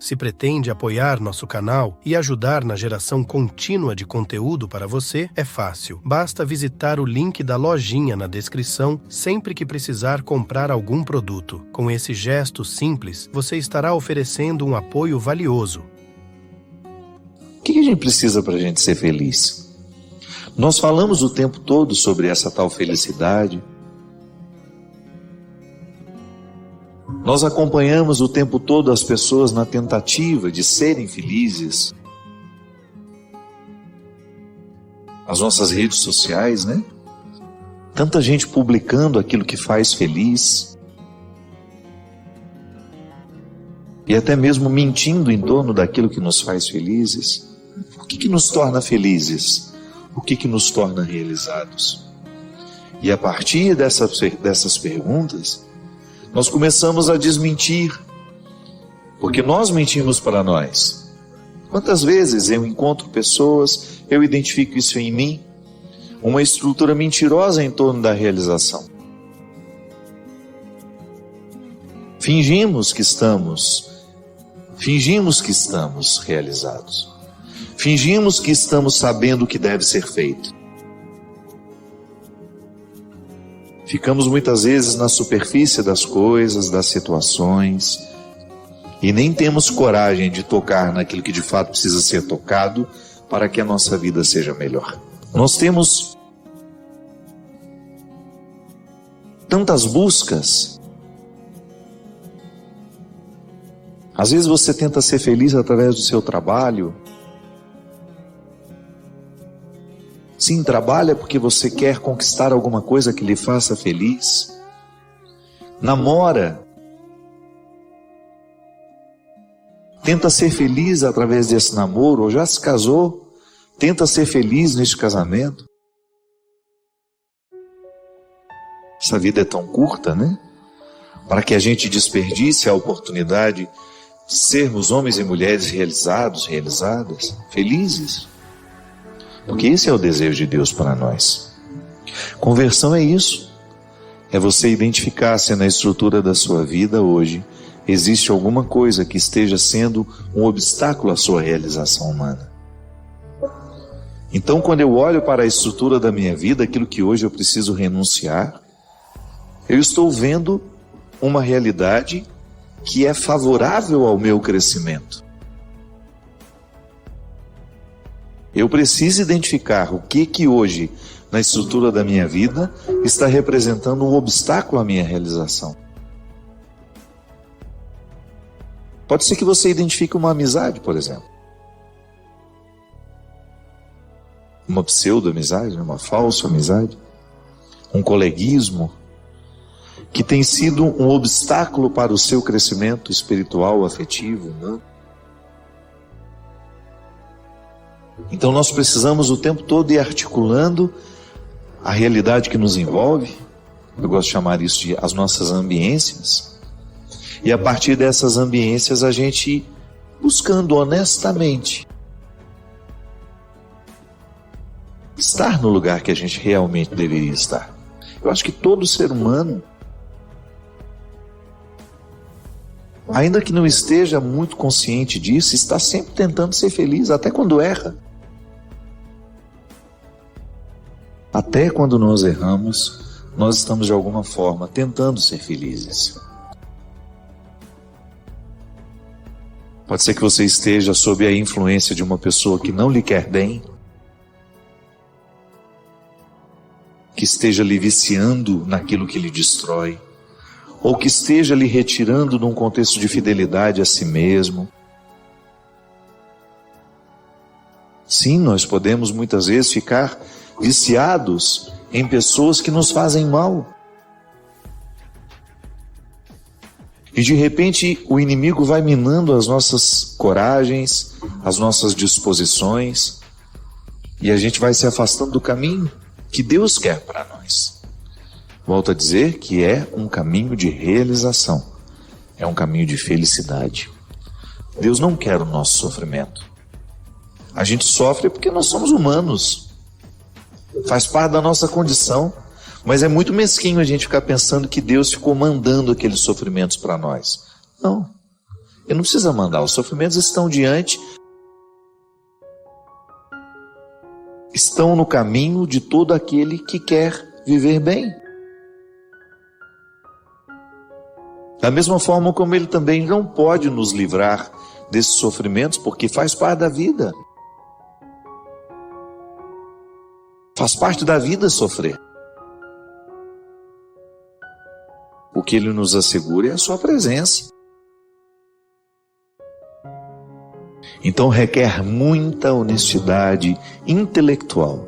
Se pretende apoiar nosso canal e ajudar na geração contínua de conteúdo para você, é fácil. Basta visitar o link da lojinha na descrição sempre que precisar comprar algum produto. Com esse gesto simples, você estará oferecendo um apoio valioso. O que a gente precisa para a gente ser feliz? Nós falamos o tempo todo sobre essa tal felicidade. Nós acompanhamos o tempo todo as pessoas na tentativa de serem felizes. As nossas redes sociais, né? Tanta gente publicando aquilo que faz feliz. E até mesmo mentindo em torno daquilo que nos faz felizes. O que nos torna felizes? O que nos torna realizados? E a partir dessas perguntas, nós começamos a desmentir, porque nós mentimos para nós. Quantas vezes eu encontro pessoas, eu identifico isso em mim, uma estrutura mentirosa em torno da realização. Fingimos que estamos realizados. Fingimos que estamos sabendo o que deve ser feito. Ficamos muitas vezes na superfície das coisas, das situações, e nem temos coragem de tocar naquilo que de fato precisa ser tocado para que a nossa vida seja melhor. Nós temos tantas buscas. Às vezes você tenta ser feliz através do seu trabalho. Sim, trabalha porque você quer conquistar alguma coisa que lhe faça feliz. Namora. Tenta ser feliz através desse namoro, ou já se casou, tenta ser feliz neste casamento. Essa vida é tão curta, né? Para que a gente desperdice a oportunidade de sermos homens e mulheres realizados, realizadas, felizes. Porque esse é o desejo de Deus para nós. Conversão é isso. É você identificar se na estrutura da sua vida hoje existe alguma coisa que esteja sendo um obstáculo à sua realização humana. Então, quando eu olho para a estrutura da minha vida, aquilo que hoje eu preciso renunciar, eu estou vendo uma realidade que é favorável ao meu crescimento. Eu preciso identificar o que hoje, na estrutura da minha vida, está representando um obstáculo à minha realização. Pode ser que você identifique uma amizade, por exemplo. Uma pseudo-amizade, uma falsa amizade. Um coleguismo que tem sido um obstáculo para o seu crescimento espiritual, afetivo, humano. Então nós precisamos o tempo todo ir articulando a realidade que nos envolve. Eu gosto de chamar isso de as nossas ambiências. E a partir dessas ambiências a gente buscando honestamente estar no lugar que a gente realmente deveria estar. Eu acho que todo ser humano, ainda que não esteja muito consciente disso, está sempre tentando ser feliz, até quando erra. Até quando nós erramos, nós estamos de alguma forma tentando ser felizes. Pode ser que você esteja sob a influência de uma pessoa que não lhe quer bem, que esteja lhe viciando naquilo que lhe destrói, ou que esteja lhe retirando de um contexto de fidelidade a si mesmo. Sim, nós podemos muitas vezes ficar viciados em pessoas que nos fazem mal. E de repente o inimigo vai minando as nossas coragens, as nossas disposições, e a gente vai se afastando do caminho que Deus quer para nós. Volto a dizer que é um caminho de realização, é um caminho de felicidade. Deus não quer o nosso sofrimento. A gente sofre porque nós somos humanos, faz parte da nossa condição, mas é muito mesquinho a gente ficar pensando que Deus ficou mandando aqueles sofrimentos para nós. Não, Ele não precisa mandar, os sofrimentos estão diante, estão no caminho de todo aquele que quer viver bem. Da mesma forma como Ele também não pode nos livrar desses sofrimentos, porque faz parte da vida. Faz parte da vida sofrer. O que Ele nos assegura é a sua presença. Então requer muita honestidade intelectual.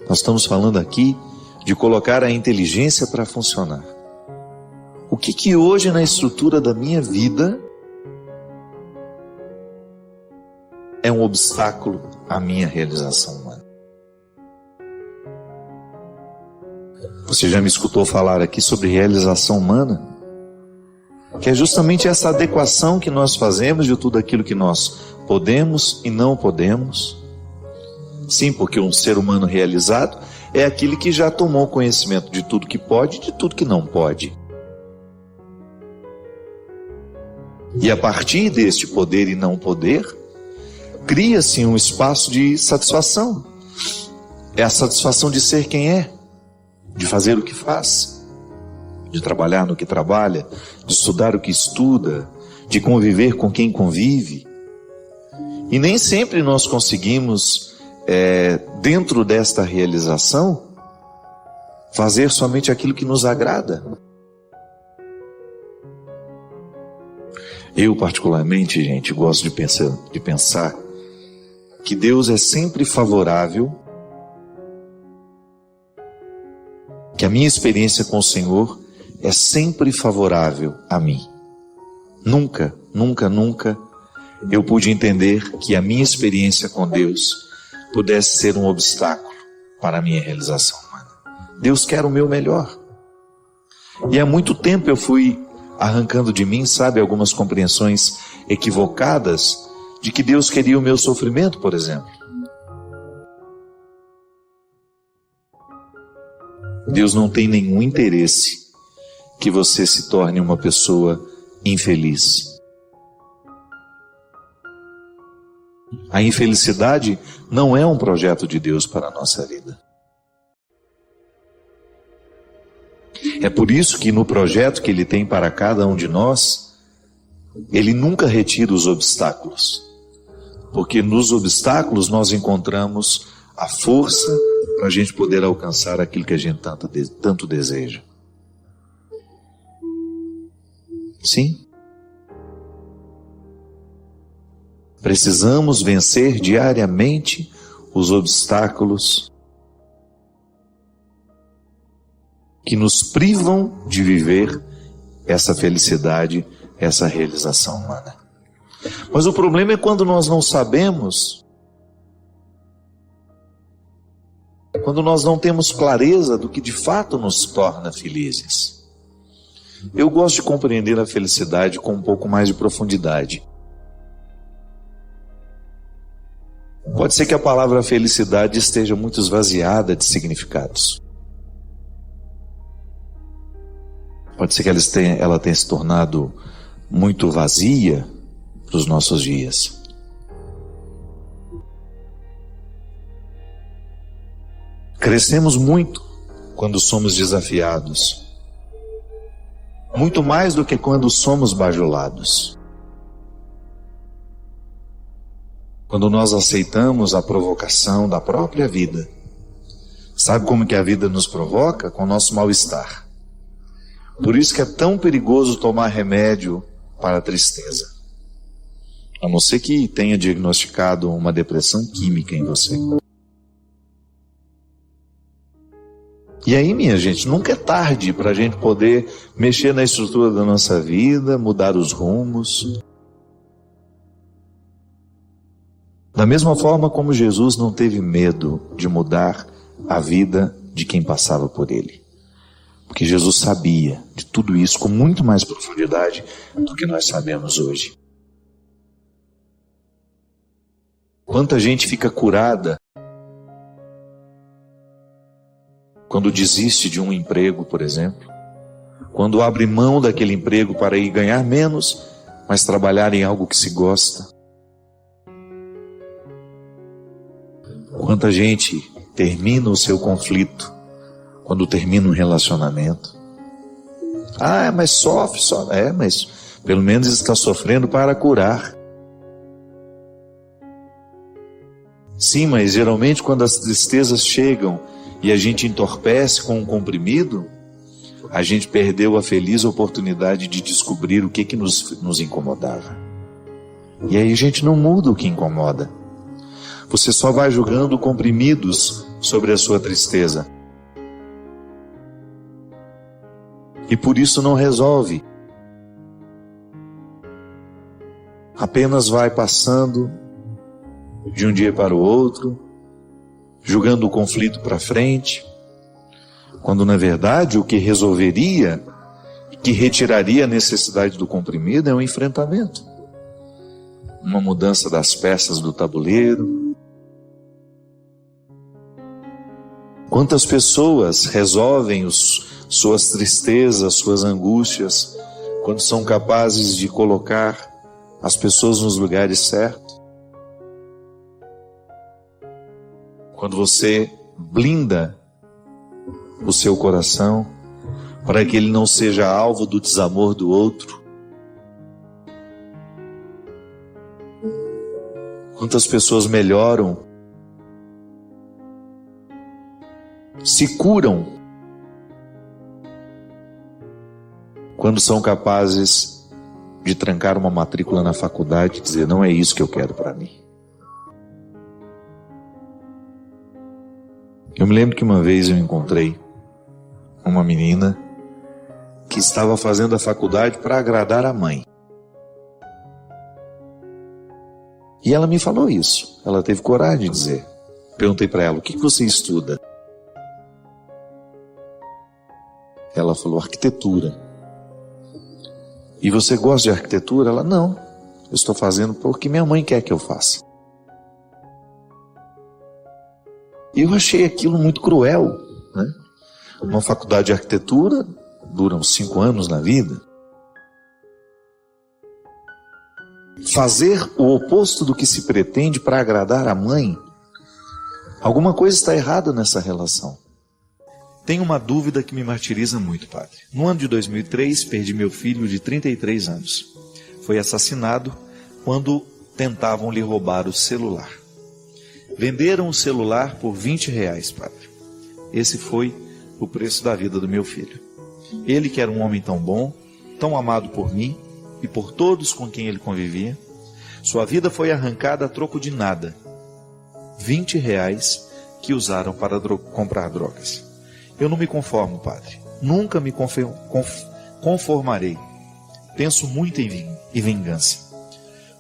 Nós estamos falando aqui de colocar a inteligência para funcionar. O que hoje na estrutura da minha vida é um obstáculo à minha realização humana? Você já me escutou falar aqui sobre realização humana? Que é justamente essa adequação que nós fazemos de tudo aquilo que nós podemos e não podemos. Sim, porque um ser humano realizado é aquele que já tomou conhecimento de tudo que pode e de tudo que não pode. E a partir deste poder e não poder, cria-se um espaço de satisfação. É a satisfação de ser quem é, de fazer o que faz, de trabalhar no que trabalha, de estudar o que estuda, de conviver com quem convive. E nem sempre nós conseguimos, dentro desta realização, fazer somente aquilo que nos agrada. Eu, particularmente, gente, gosto de pensar que Deus é sempre favorável, que a minha experiência com o Senhor é sempre favorável a mim. Nunca, nunca, nunca eu pude entender que a minha experiência com Deus pudesse ser um obstáculo para a minha realização humana. Deus quer o meu melhor. E há muito tempo eu fui arrancando de mim, algumas compreensões equivocadas de que Deus queria o meu sofrimento, por exemplo. Deus não tem nenhum interesse que você se torne uma pessoa infeliz. A infelicidade não é um projeto de Deus para a nossa vida. É por isso que no projeto que Ele tem para cada um de nós, Ele nunca retira os obstáculos. Porque nos obstáculos nós encontramos a força para a gente poder alcançar aquilo que a gente tanto deseja. Sim. Precisamos vencer diariamente os obstáculos que nos privam de viver essa felicidade, essa realização humana. Mas o problema é quando nós não sabemos, quando nós não temos clareza do que de fato nos torna felizes. Eu gosto de compreender a felicidade com um pouco mais de profundidade. Pode ser que a palavra felicidade esteja muito esvaziada de significados. Pode ser que ela tenha se tornado muito vazia para os nossos dias. Crescemos muito quando somos desafiados. Muito mais do que quando somos bajulados. Quando nós aceitamos a provocação da própria vida. Sabe como que a vida nos provoca? Com o nosso mal-estar. Por isso que é tão perigoso tomar remédio para a tristeza. A não ser que tenha diagnosticado uma depressão química em você. E aí, minha gente, nunca é tarde para a gente poder mexer na estrutura da nossa vida, mudar os rumos. Da mesma forma como Jesus não teve medo de mudar a vida de quem passava por ele. Porque Jesus sabia de tudo isso com muito mais profundidade do que nós sabemos hoje. Quanta gente fica curada quando desiste de um emprego, por exemplo. Quando abre mão daquele emprego para ir ganhar menos, mas trabalhar em algo que se gosta. Quanta gente termina o seu conflito quando termina um relacionamento. Mas sofre, mas pelo menos está sofrendo para curar. Sim, mas geralmente quando as tristezas chegam e a gente entorpece com um comprimido, a gente perdeu a feliz oportunidade de descobrir o que nos incomodava. E aí a gente não muda o que incomoda. Você só vai jogando comprimidos sobre a sua tristeza. E por isso não resolve. Apenas vai passando de um dia para o outro, jogando o conflito para frente, quando na verdade o que resolveria, que retiraria a necessidade do comprimido é um enfrentamento, uma mudança das peças do tabuleiro. Quantas pessoas resolvem suas tristezas, suas angústias, quando são capazes de colocar as pessoas nos lugares certos? Quando você blinda o seu coração para que ele não seja alvo do desamor do outro. Quantas pessoas melhoram, se curam, quando são capazes de trancar uma matrícula na faculdade e dizer: não é isso que eu quero para mim. Eu me lembro que uma vez eu encontrei uma menina que estava fazendo a faculdade para agradar a mãe. E ela me falou isso. Ela teve coragem de dizer. Perguntei para ela: o que você estuda? Ela falou: arquitetura. E você gosta de arquitetura? Ela: não, eu estou fazendo porque minha mãe quer que eu faça. E eu achei aquilo muito cruel, né? Uma faculdade de arquitetura dura uns 5 anos na vida. Fazer o oposto do que se pretende para agradar a mãe, alguma coisa está errada nessa relação. Tenho uma dúvida que me martiriza muito, padre. No ano de 2003, perdi meu filho de 33 anos. Foi assassinado quando tentavam lhe roubar o celular. Venderam o celular por R$20, padre. Esse foi o preço da vida do meu filho. Ele, que era um homem tão bom, tão amado por mim e por todos com quem ele convivia, sua vida foi arrancada a troco de nada. R$20 que usaram para comprar drogas. Eu não me conformo, padre. Nunca me conformarei. Penso muito em vingança.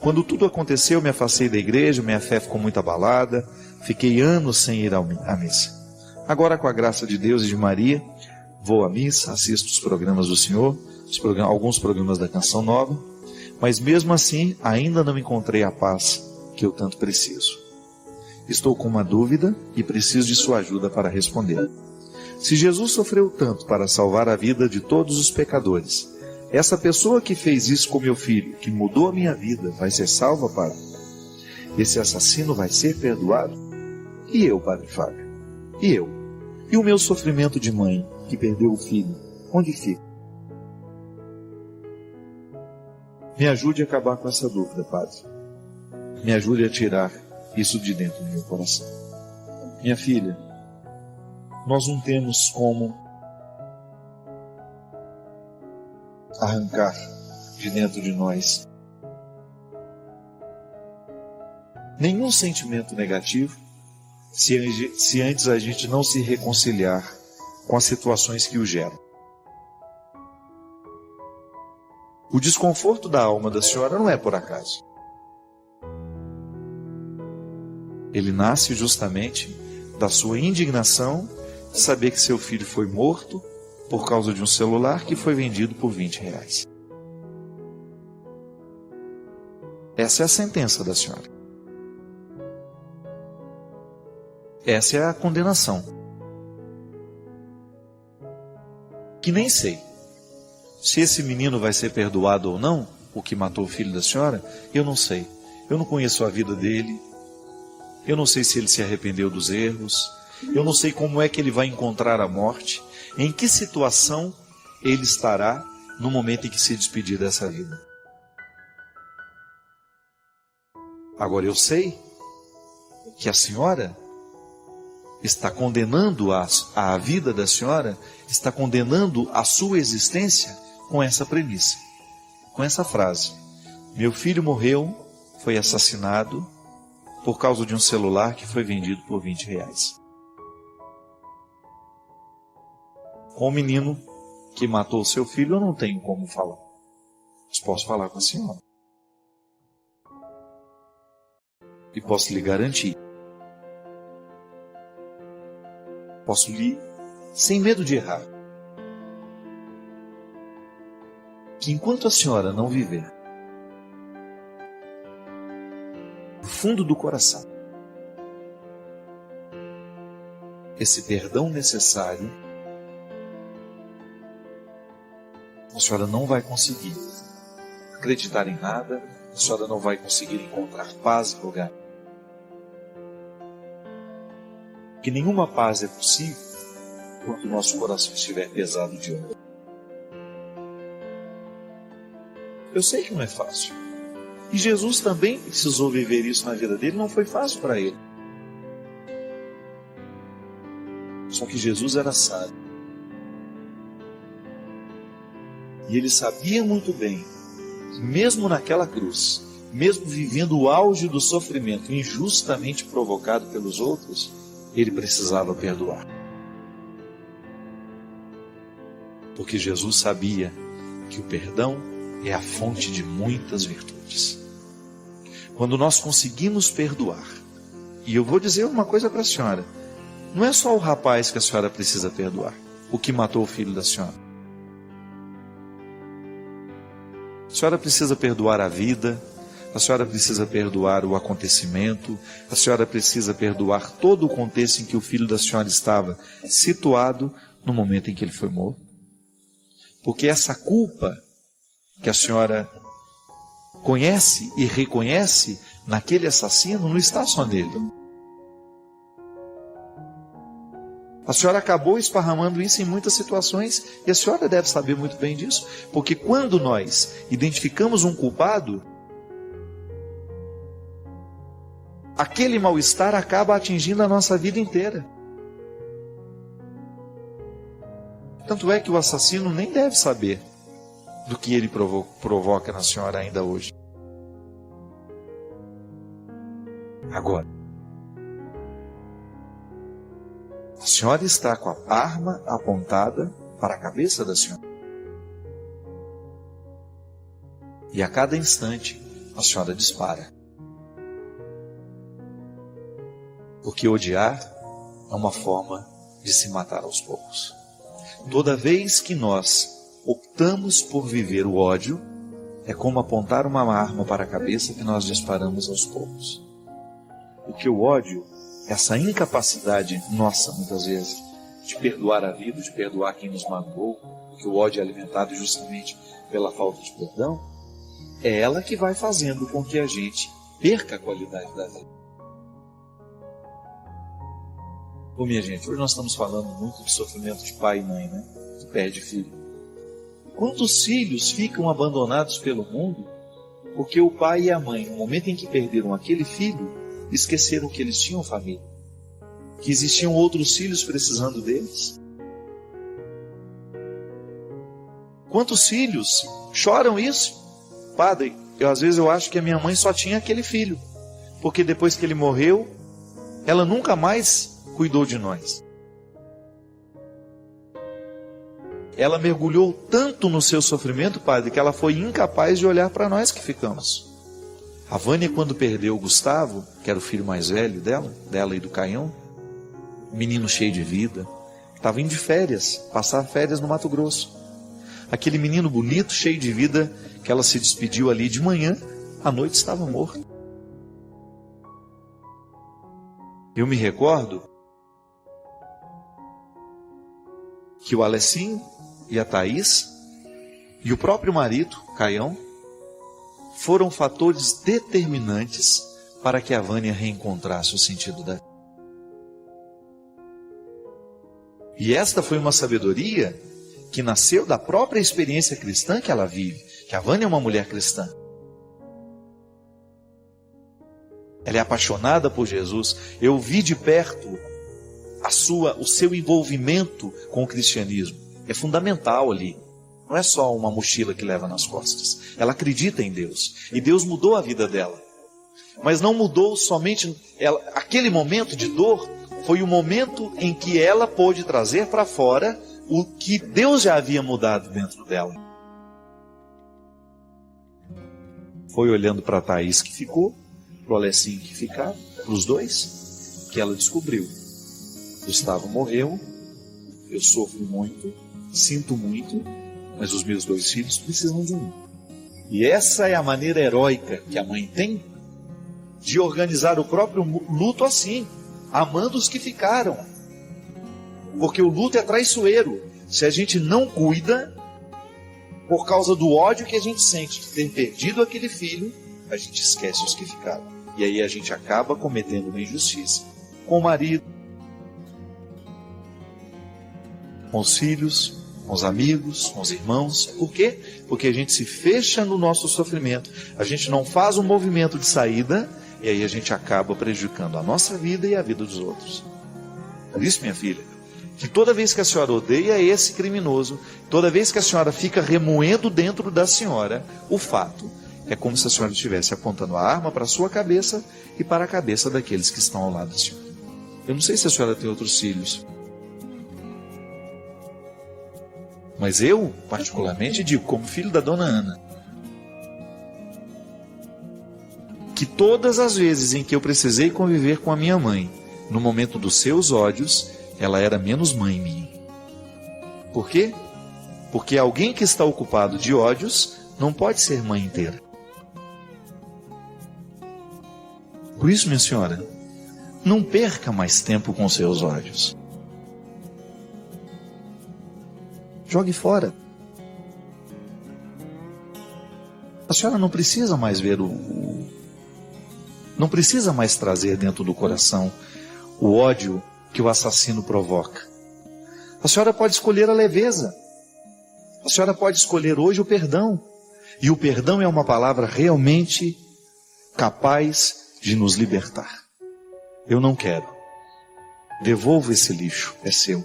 Quando tudo aconteceu, me afastei da igreja, minha fé ficou muito abalada, fiquei anos sem ir à missa. Agora, com a graça de Deus e de Maria, vou à missa, assisto os programas do Senhor, alguns programas da Canção Nova, mas mesmo assim ainda não encontrei a paz que eu tanto preciso. Estou com uma dúvida e preciso de sua ajuda para responder. Se Jesus sofreu tanto para salvar a vida de todos os pecadores, essa pessoa que fez isso com meu filho, que mudou a minha vida, vai ser salva, padre? Esse assassino vai ser perdoado? E eu, padre Fábio? E eu? E o meu sofrimento de mãe, que perdeu o filho, onde fica? Me ajude a acabar com essa dúvida, padre. Me ajude a tirar isso de dentro do meu coração. Minha filha, nós não temos como arrancar de dentro de nós nenhum sentimento negativo se antes a gente não se reconciliar com as situações que o geram. O desconforto da alma da senhora não é por acaso. Ele nasce justamente da sua indignação de saber que seu filho foi morto por causa de um celular que foi vendido por R$20. Essa é a sentença da senhora. Essa é a condenação. Que nem sei se esse menino vai ser perdoado ou não, o que matou o filho da senhora? Eu não sei. Eu não conheço a vida dele. Eu não sei se ele se arrependeu dos erros. Eu não sei como é que ele vai encontrar a morte. Em que situação ele estará no momento em que se despedir dessa vida. Agora eu sei que a senhora está condenando a vida da senhora, está condenando a sua existência com essa premissa, com essa frase: meu filho morreu, foi assassinado por causa de um celular que foi vendido por R$20. Com o menino que matou o seu filho, eu não tenho como falar, mas posso falar com a senhora. E posso lhe garantir, posso lhe, sem medo de errar, que enquanto a senhora não viver no fundo do coração esse perdão necessário, a senhora não vai conseguir acreditar em nada, a senhora não vai conseguir encontrar paz em lugar. Que nenhuma paz é possível quando o nosso coração estiver pesado de ódio. Eu sei que não é fácil. E Jesus também precisou viver isso na vida dele, não foi fácil para ele. Só que Jesus era sábio. E ele sabia muito bem que mesmo naquela cruz, mesmo vivendo o auge do sofrimento injustamente provocado pelos outros, ele precisava perdoar. Porque Jesus sabia que o perdão é a fonte de muitas virtudes. Quando nós conseguimos perdoar, e eu vou dizer uma coisa para a senhora, não é só o rapaz que a senhora precisa perdoar, o que matou o filho da senhora. A senhora precisa perdoar a vida, a senhora precisa perdoar o acontecimento, a senhora precisa perdoar todo o contexto em que o filho da senhora estava situado no momento em que ele foi morto. Porque essa culpa que a senhora conhece e reconhece naquele assassino não está só nele. A senhora acabou esparramando isso em muitas situações e a senhora deve saber muito bem disso, porque quando nós identificamos um culpado, aquele mal-estar acaba atingindo a nossa vida inteira. Tanto é que o assassino nem deve saber do que ele provoca na senhora ainda hoje. Agora, a senhora está com a arma apontada para a cabeça da senhora. E a cada instante, a senhora dispara. Porque odiar é uma forma de se matar aos poucos. Toda vez que nós optamos por viver o ódio, é como apontar uma arma para a cabeça que nós disparamos aos poucos. Porque o ódio, essa incapacidade nossa, muitas vezes, de perdoar a vida, de perdoar quem nos magoou, que o ódio é alimentado justamente pela falta de perdão, é ela que vai fazendo com que a gente perca a qualidade da vida. Ô minha gente, hoje nós estamos falando muito de sofrimento de pai e mãe, né? Que perde filho. Quantos filhos ficam abandonados pelo mundo porque o pai e a mãe, no momento em que perderam aquele filho, esqueceram que eles tinham família, que existiam outros filhos precisando deles? Quantos filhos choram isso? Padre, às vezes eu acho que a minha mãe só tinha aquele filho, porque depois que ele morreu, ela nunca mais cuidou de nós. Ela mergulhou tanto no seu sofrimento, padre, que ela foi incapaz de olhar para nós que ficamos. A Vânia, quando perdeu o Gustavo, que era o filho mais velho dela e do Caião, menino cheio de vida, estava indo de férias, passar férias no Mato Grosso. Aquele menino bonito, cheio de vida, que ela se despediu ali de manhã, à noite estava morto. Eu me recordo que o Alessim e a Thaís e o próprio marido, Caião, foram fatores determinantes para que a Vânia reencontrasse o sentido da vida. E esta foi uma sabedoria que nasceu da própria experiência cristã que ela vive, que a Vânia é uma mulher cristã. Ela é apaixonada por Jesus. Eu vi de perto o seu envolvimento com o cristianismo. É fundamental ali. Não é só uma mochila que leva nas costas. Ela acredita em Deus. E Deus mudou a vida dela. Mas não mudou somente ela. Aquele momento de dor foi o momento em que ela pôde trazer para fora o que Deus já havia mudado dentro dela. Foi olhando para a Thaís que ficou, para o Alessinho que ficava, para os dois, que ela descobriu. Gustavo morreu, eu sofro muito, sinto muito, mas os meus 2 filhos precisam de mim. E essa é a maneira heróica que a mãe tem de organizar o próprio luto assim, amando os que ficaram. Porque o luto é traiçoeiro. Se a gente não cuida, por causa do ódio que a gente sente de ter perdido aquele filho, a gente esquece os que ficaram. E aí a gente acaba cometendo uma injustiça com o marido, com os filhos, com os amigos, com os irmãos. Por quê? Porque a gente se fecha no nosso sofrimento, a gente não faz um movimento de saída, e aí a gente acaba prejudicando a nossa vida e a vida dos outros. Por isso, minha filha, que toda vez que a senhora odeia esse criminoso, toda vez que a senhora fica remoendo dentro da senhora o fato, é como se a senhora estivesse apontando a arma para a sua cabeça e para a cabeça daqueles que estão ao lado da senhora. Eu não sei se a senhora tem outros filhos, mas eu, particularmente, digo, como filho da dona Ana, que todas as vezes em que eu precisei conviver com a minha mãe, no momento dos seus ódios, ela era menos mãe minha. Por quê? Porque alguém que está ocupado de ódios não pode ser mãe inteira. Por isso, minha senhora, não perca mais tempo com seus ódios. Jogue fora. A senhora não precisa mais ver não precisa mais trazer dentro do coração o ódio que o assassino provoca. A senhora pode escolher a leveza. A senhora pode escolher hoje o perdão. E o perdão é uma palavra realmente capaz de nos libertar. Eu não quero. Devolva esse lixo, é seu.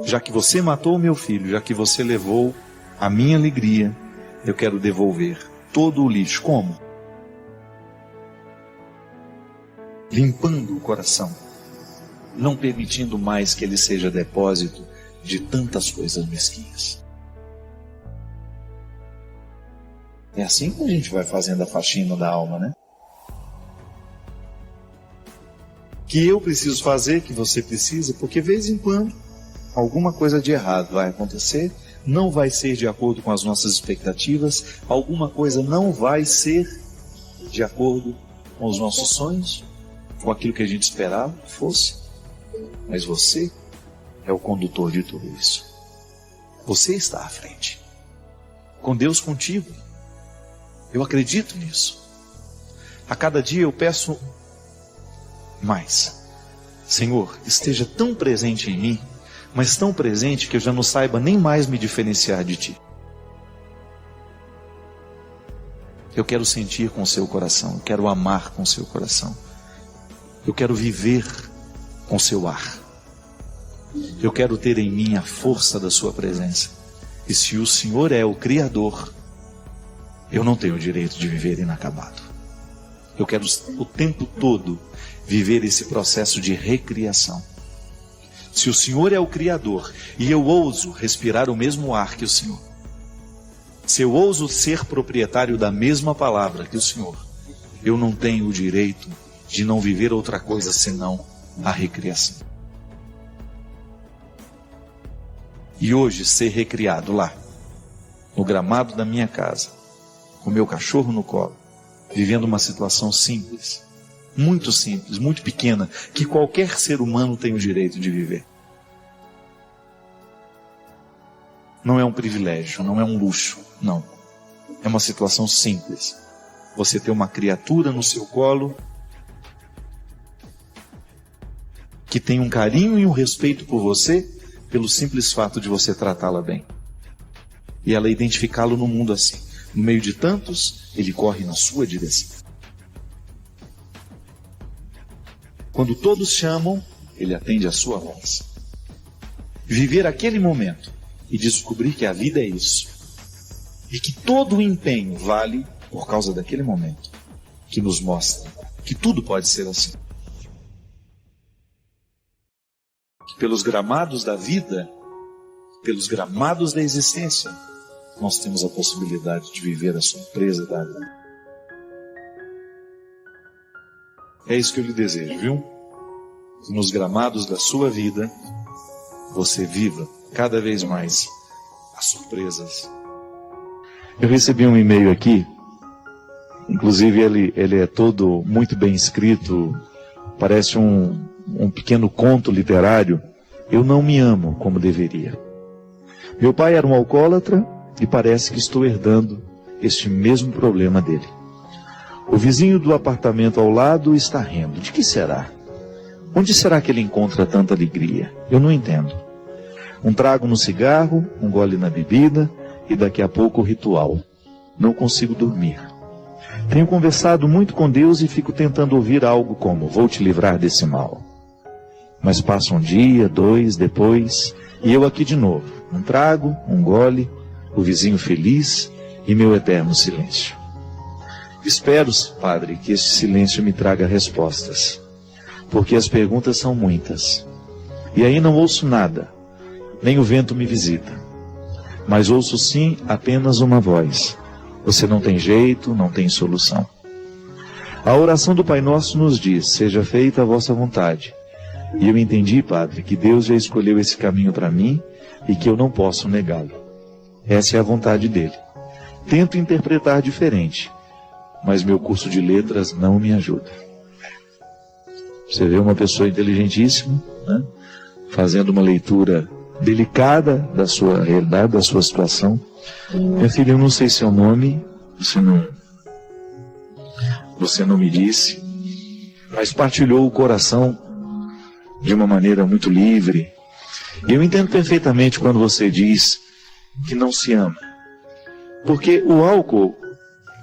Já que você matou o meu filho, já que você levou a minha alegria, eu quero devolver todo o lixo. Como? Limpando o coração, não permitindo mais que ele seja depósito de tantas coisas mesquinhas. É assim que a gente vai fazendo a faxina da alma, né? Que eu preciso fazer, que você precisa, porque de vez em quando alguma coisa de errado vai acontecer, não vai ser de acordo com as nossas expectativas, alguma coisa não vai ser de acordo com os nossos sonhos, com aquilo que a gente esperava que fosse, mas você é o condutor de tudo isso. Você está à frente, com Deus contigo. Eu acredito nisso. A cada dia eu peço mais. Senhor, esteja tão presente em mim, mas tão presente que eu já não saiba nem mais me diferenciar de Ti. Eu quero sentir com o seu coração, eu quero amar com o seu coração, eu quero viver com o seu ar, eu quero ter em mim a força da sua presença. E se o Senhor é o Criador, eu não tenho o direito de viver inacabado. Eu quero o tempo todo viver esse processo de recriação. Se o Senhor é o Criador e eu ouso respirar o mesmo ar que o Senhor, se eu ouso ser proprietário da mesma palavra que o Senhor, eu não tenho o direito de não viver outra coisa senão a recriação. E hoje ser recriado lá, no gramado da minha casa, com meu cachorro no colo, vivendo uma situação simples, muito pequena, que qualquer ser humano tem o direito de viver. não é um privilégio, não é um luxo, não. É uma situação simples. Você ter uma criatura no seu colo que tem um carinho e um respeito por você pelo simples fato de você tratá-la bem. E ela identificá-lo no mundo assim. No meio de tantos, ele corre na sua direção. Quando todos chamam, ele atende a sua voz. Viver aquele momento e descobrir que a vida é isso. E que todo o empenho vale por causa daquele momento que nos mostra que tudo pode ser assim. Que pelos gramados da vida, pelos gramados da existência, nós temos a possibilidade de viver a surpresa da vida. É isso que eu lhe desejo, viu? Que nos gramados da sua vida, você viva cada vez mais as surpresas. Eu recebi um e-mail aqui, inclusive ele é todo muito bem escrito, parece um pequeno conto literário. Eu não me amo como deveria. Meu pai era um alcoólatra e parece que estou herdando este mesmo problema dele. O vizinho do apartamento ao lado está rindo. De que será? Onde será que ele encontra tanta alegria? Eu não entendo. Um trago no cigarro, um gole na bebida e daqui a pouco o ritual. Não consigo dormir. Tenho conversado muito com Deus e fico tentando ouvir algo como: vou te livrar desse mal. Mas passa um dia, 2, depois, e eu aqui de novo. Um trago, um gole, o vizinho feliz e meu eterno silêncio. Espero, Padre, que este silêncio me traga respostas, porque as perguntas são muitas. E aí não ouço nada, nem o vento me visita. Mas ouço sim apenas uma voz: você não tem jeito, não tem solução. A oração do Pai Nosso nos diz: seja feita a vossa vontade. E eu entendi, Padre, que Deus já escolheu esse caminho para mim e que eu não posso negá-lo. Essa é a vontade dele. Tento interpretar diferente, mas meu curso de letras não me ajuda. Você vê uma pessoa inteligentíssima, né, fazendo uma leitura delicada da sua realidade, da sua situação. Minha filha, eu não sei seu nome, você não me disse, mas partilhou o coração de uma maneira muito livre. E eu entendo perfeitamente quando você diz que não se ama. Porque o álcool,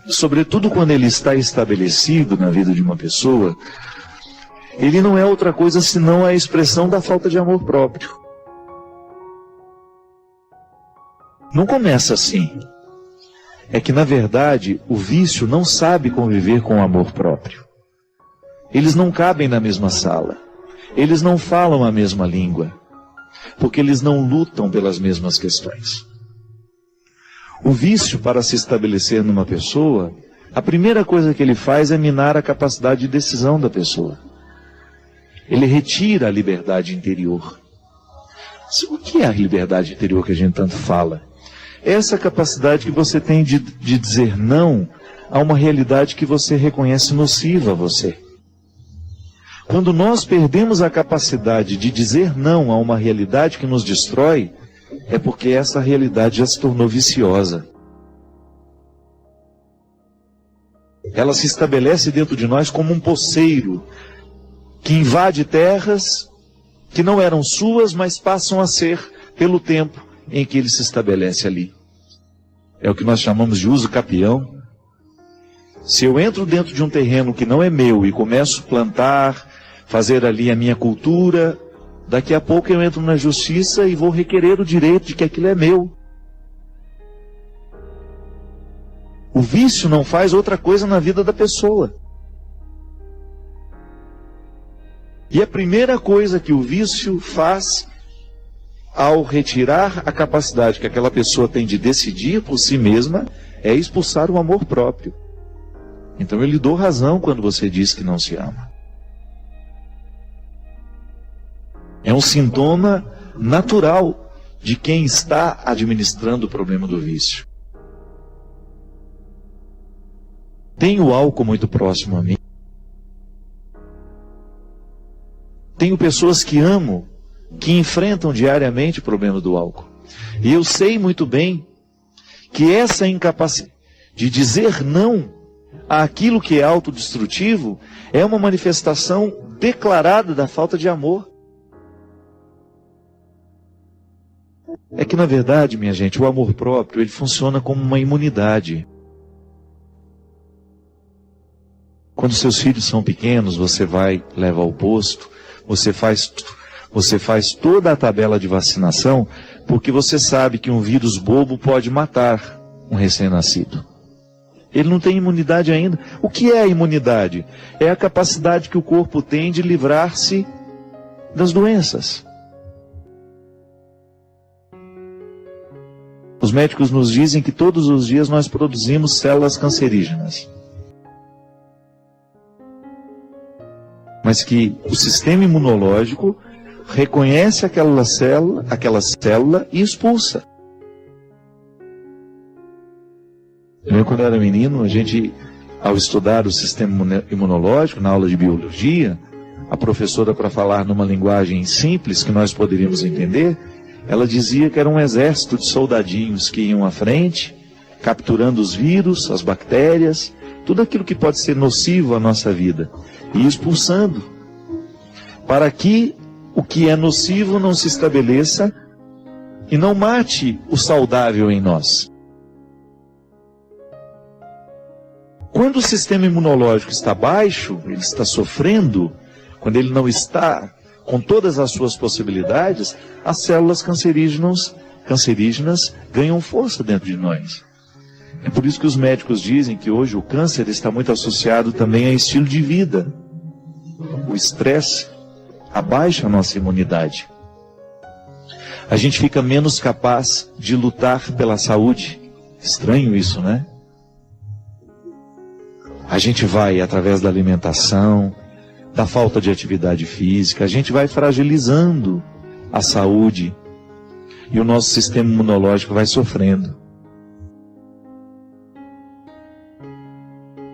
sobretudo quando ele está estabelecido na vida de uma pessoa, ele não é outra coisa senão a expressão da falta de amor próprio. Não começa assim. É que, na verdade, o vício não sabe conviver com o amor próprio. Eles não cabem na mesma sala. Eles não falam a mesma língua, porque eles não lutam pelas mesmas questões. O vício, para se estabelecer numa pessoa, a primeira coisa que ele faz é minar a capacidade de decisão da pessoa. Ele retira a liberdade interior. O que é a liberdade interior que a gente tanto fala? É essa capacidade que você tem de dizer não a uma realidade que você reconhece nociva a você. Quando nós perdemos a capacidade de dizer não a uma realidade que nos destrói, é porque essa realidade já se tornou viciosa. Ela se estabelece dentro de nós como um poceiro que invade terras que não eram suas, mas passam a ser pelo tempo em que ele se estabelece ali. É o que nós chamamos de uso capião. Se eu entro dentro de um terreno que não é meu e começo a plantar, fazer ali a minha cultura, daqui a pouco eu entro na justiça e vou requerer o direito de que aquilo é meu. O vício não faz outra coisa na vida da pessoa. E a primeira coisa que o vício faz, ao retirar a capacidade que aquela pessoa tem de decidir por si mesma, é expulsar o amor próprio. Então eu lhe dou razão quando você diz que não se ama. É um sintoma natural de quem está administrando o problema do vício. Tenho o álcool muito próximo a mim. Tenho pessoas que amo, que enfrentam diariamente o problema do álcool. E eu sei muito bem que essa incapacidade de dizer não àquilo que é autodestrutivo é uma manifestação declarada da falta de amor. É que, na verdade, minha gente, o amor próprio, ele funciona como uma imunidade. Quando seus filhos são pequenos, você vai, leva ao posto, você faz toda a tabela de vacinação, porque você sabe que um vírus bobo pode matar um recém-nascido. Ele não tem imunidade ainda. O que é a imunidade? É a capacidade que o corpo tem de livrar-se das doenças. Os médicos nos dizem que todos os dias nós produzimos células cancerígenas. Mas que o sistema imunológico reconhece aquela célula e expulsa. Quando eu era menino, a gente, ao estudar o sistema imunológico, na aula de biologia, a professora, para falar numa linguagem simples que nós poderíamos entender, ela dizia que era um exército de soldadinhos que iam à frente, capturando os vírus, as bactérias, tudo aquilo que pode ser nocivo à nossa vida, e expulsando, para que o que é nocivo não se estabeleça e não mate o saudável em nós. Quando o sistema imunológico está baixo, ele está sofrendo, quando ele não está com todas as suas possibilidades, as células cancerígenas ganham força dentro de nós. É por isso que os médicos dizem que hoje o câncer está muito associado também a estilo de vida. O estresse abaixa a nossa imunidade. A gente fica menos capaz de lutar pela saúde. Estranho isso, né? A gente vai, através da alimentação, da falta de atividade física, a gente vai fragilizando a saúde e o nosso sistema imunológico vai sofrendo.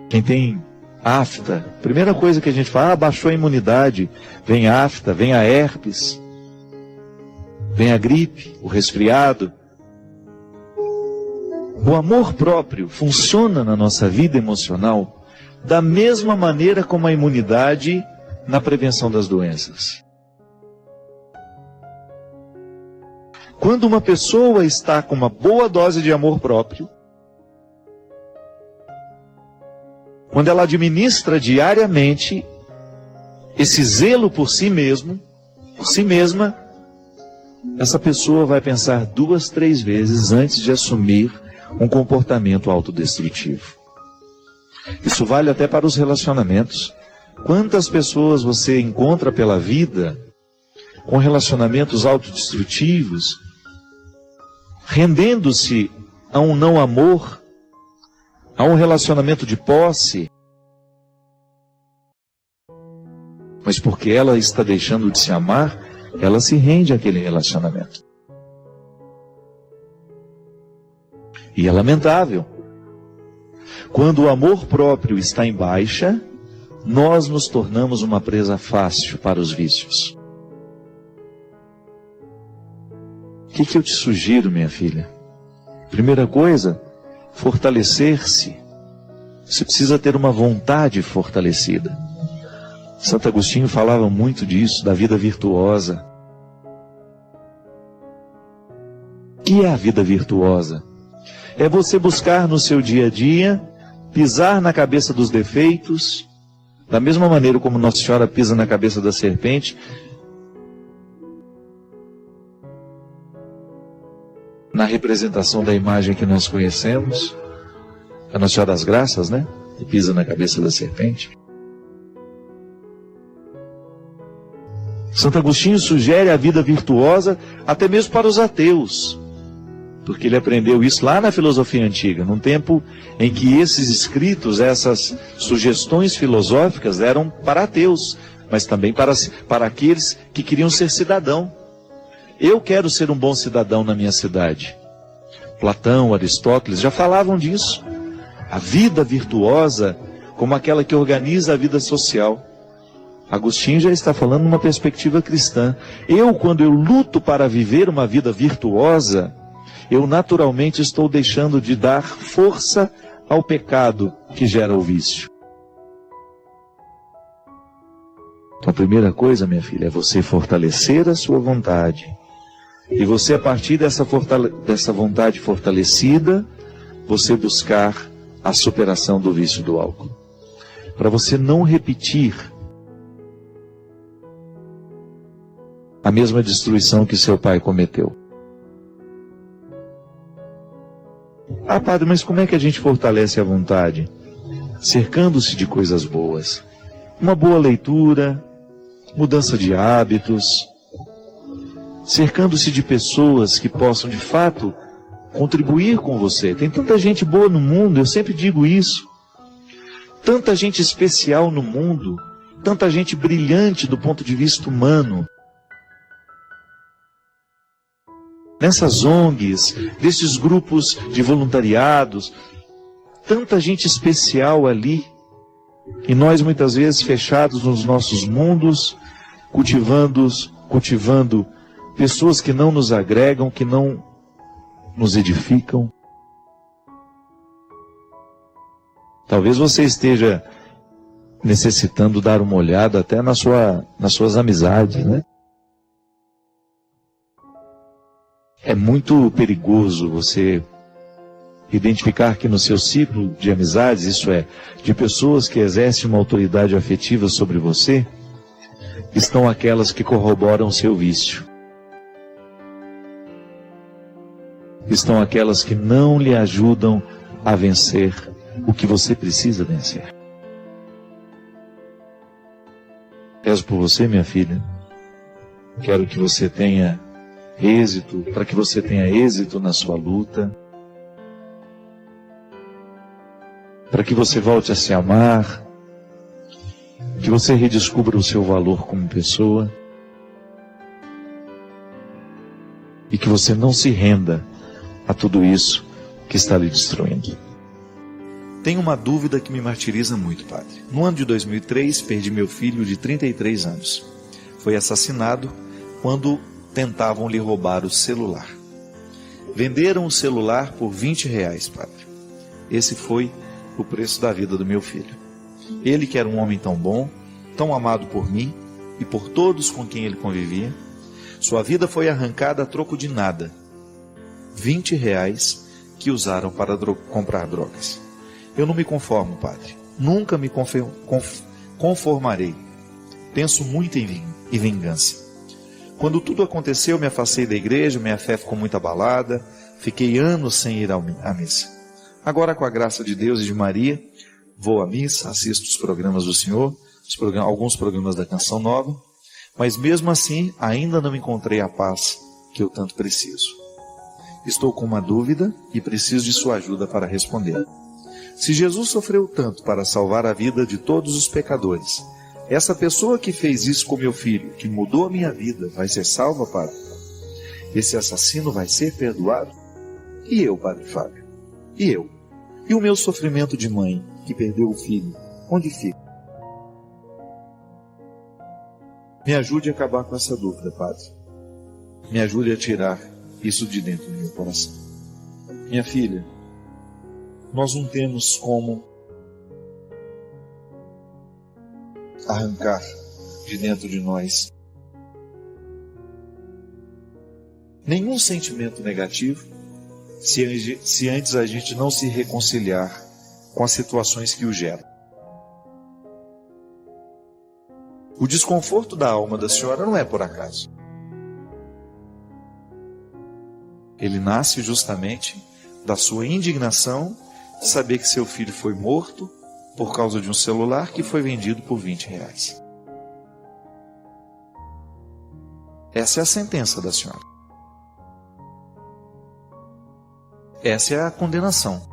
Quem tem afta, primeira coisa que a gente fala, baixou a imunidade, vem a afta, vem a herpes, vem a gripe, o resfriado. O amor próprio funciona na nossa vida emocional da mesma maneira como a imunidade na prevenção das doenças. Quando uma pessoa está com uma boa dose de amor próprio, quando ela administra diariamente esse zelo por si mesmo, por si mesma, essa pessoa vai pensar 2, 3 vezes antes de assumir um comportamento autodestrutivo. Isso vale até para os relacionamentos. Quantas pessoas você encontra pela vida com relacionamentos autodestrutivos, rendendo-se a um não amor, a um relacionamento de posse, mas porque ela está deixando de se amar, ela se rende àquele relacionamento. E é lamentável. Quando o amor próprio está em baixa, nós nos tornamos uma presa fácil para os vícios. O que eu te sugiro, minha filha? Primeira coisa, fortalecer-se. Você precisa ter uma vontade fortalecida. Santo Agostinho falava muito disso, da vida virtuosa. O que é a vida virtuosa? É você buscar no seu dia a dia, pisar na cabeça dos defeitos, da mesma maneira como Nossa Senhora pisa na cabeça da serpente, na representação da imagem que nós conhecemos, a Nossa Senhora das Graças, né? Que pisa na cabeça da serpente. Santo Agostinho sugere a vida virtuosa até mesmo para os ateus, porque ele aprendeu isso lá na filosofia antiga, num tempo em que esses escritos, essas sugestões filosóficas eram para ateus, mas também para aqueles que queriam ser cidadão. Eu quero ser um bom cidadão na minha cidade. Platão, Aristóteles já falavam disso. A vida virtuosa como aquela que organiza a vida social. Agostinho já está falando numa perspectiva cristã. Quando eu luto para viver uma vida virtuosa, eu naturalmente estou deixando de dar força ao pecado que gera o vício. Então, a primeira coisa, minha filha, é você fortalecer a sua vontade. E você, a partir dessa vontade fortalecida, você buscar a superação do vício do álcool. Para você não repetir a mesma destruição que seu pai cometeu. Ah, padre, mas como é que a gente fortalece a vontade? Cercando-se de coisas boas. Uma boa leitura, mudança de hábitos, cercando-se de pessoas que possam, de fato, contribuir com você. Tem tanta gente boa no mundo, eu sempre digo isso. Tanta gente especial no mundo, tanta gente brilhante do ponto de vista humano. Nessas ONGs, desses grupos de voluntariados, tanta gente especial ali. E nós muitas vezes fechados nos nossos mundos, cultivando pessoas que não nos agregam, que não nos edificam. Talvez você esteja necessitando dar uma olhada até nas suas amizades, né? É muito perigoso você identificar que no seu ciclo de amizades, isso é, de pessoas que exercem uma autoridade afetiva sobre você, estão aquelas que corroboram o seu vício. Estão aquelas que não lhe ajudam a vencer o que você precisa vencer. Rezo por você, minha filha. Quero que você tenha êxito, para que você tenha êxito na sua luta, para que você volte a se amar, que você redescubra o seu valor como pessoa e que você não se renda a tudo isso que está lhe destruindo. Tenho uma dúvida que me martiriza muito, padre. No ano de 2003, perdi meu filho de 33 anos. Foi assassinado quando tentavam lhe roubar o celular. Venderam o celular por R$20, padre. Esse foi o preço da vida do meu filho. Ele, que era um homem tão bom, tão amado por mim e por todos com quem ele convivia, sua vida foi arrancada a troco de nada. R$20 que usaram para comprar drogas. Eu não me conformo, padre. Nunca me conformarei. Penso muito em vingança. Quando tudo aconteceu, me afastei da igreja, minha fé ficou muito abalada, fiquei anos sem ir à missa. Agora, com a graça de Deus e de Maria, vou à missa, assisto os programas do Senhor, alguns programas da Canção Nova, mas mesmo assim ainda não encontrei a paz que eu tanto preciso. Estou com uma dúvida e preciso de sua ajuda para responder. Se Jesus sofreu tanto para salvar a vida de todos os pecadores, essa pessoa que fez isso com meu filho, que mudou a minha vida, vai ser salva, padre? Esse assassino vai ser perdoado? E eu, padre Fábio? E eu? E o meu sofrimento de mãe, que perdeu o filho, onde fica? Me ajude a acabar com essa dúvida, padre. Me ajude a tirar isso de dentro do meu coração. Minha filha, nós não temos como arrancar de dentro de nós nenhum sentimento negativo se antes a gente não se reconciliar com as situações que o geram. O desconforto da alma da senhora não é por acaso. Ele nasce justamente da sua indignação de saber que seu filho foi morto por causa de um celular que foi vendido por R$20. Essa é a sentença da senhora. Essa é a condenação.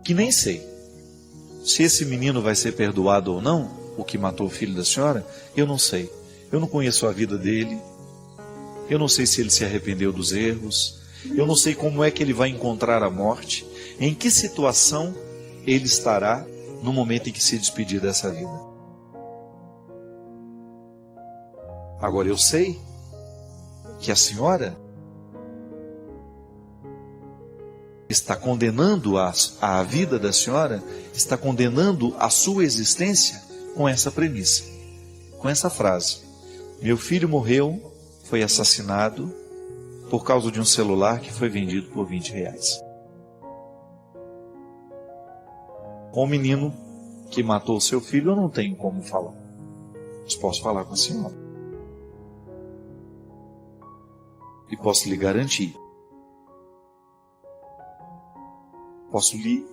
Que nem sei se esse menino vai ser perdoado ou não, o que matou o filho da senhora, eu não sei. Eu não conheço a vida dele. Eu não sei se ele se arrependeu dos erros. Eu não sei como é que ele vai encontrar a morte. Em que situação ele estará no momento em que se despedir dessa vida. Agora eu sei que a senhora está condenando a vida da senhora, está condenando a sua existência com essa premissa, com essa frase: meu filho morreu, foi assassinado por causa de um celular que foi vendido por R$20. Com o menino que matou seu filho, eu não tenho como falar, mas posso falar com a senhora. E posso lhe garantir, posso lhe,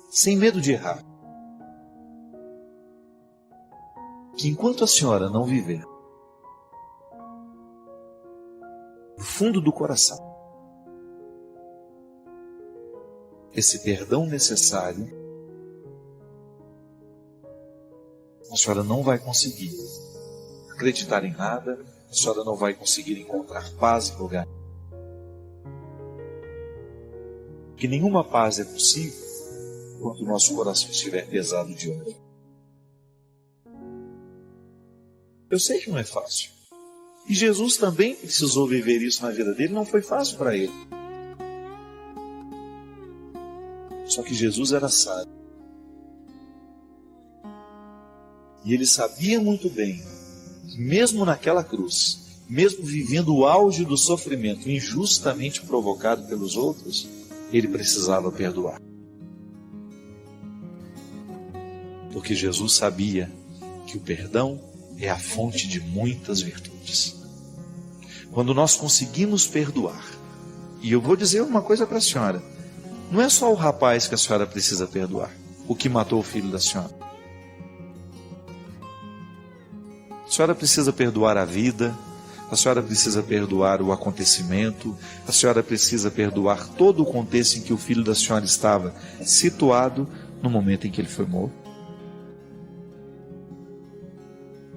sem medo de errar, que enquanto a senhora não viver no fundo do coração esse perdão necessário, a senhora não vai conseguir acreditar em nada, a senhora não vai conseguir encontrar paz em lugar. Que nenhuma paz é possível quando o nosso coração estiver pesado de ódio. Eu sei que não é fácil. E Jesus também precisou viver isso na vida dele, não foi fácil para ele. Só que Jesus era sábio. E ele sabia muito bem que mesmo naquela cruz, mesmo vivendo o auge do sofrimento injustamente provocado pelos outros, ele precisava perdoar. Porque Jesus sabia que o perdão é a fonte de muitas virtudes. Quando nós conseguimos perdoar, e eu vou dizer uma coisa para a senhora, não é só o rapaz que a senhora precisa perdoar, o que matou o filho da senhora. A senhora precisa perdoar a vida, a senhora precisa perdoar o acontecimento, a senhora precisa perdoar todo o contexto em que o filho da senhora estava situado no momento em que ele foi morto.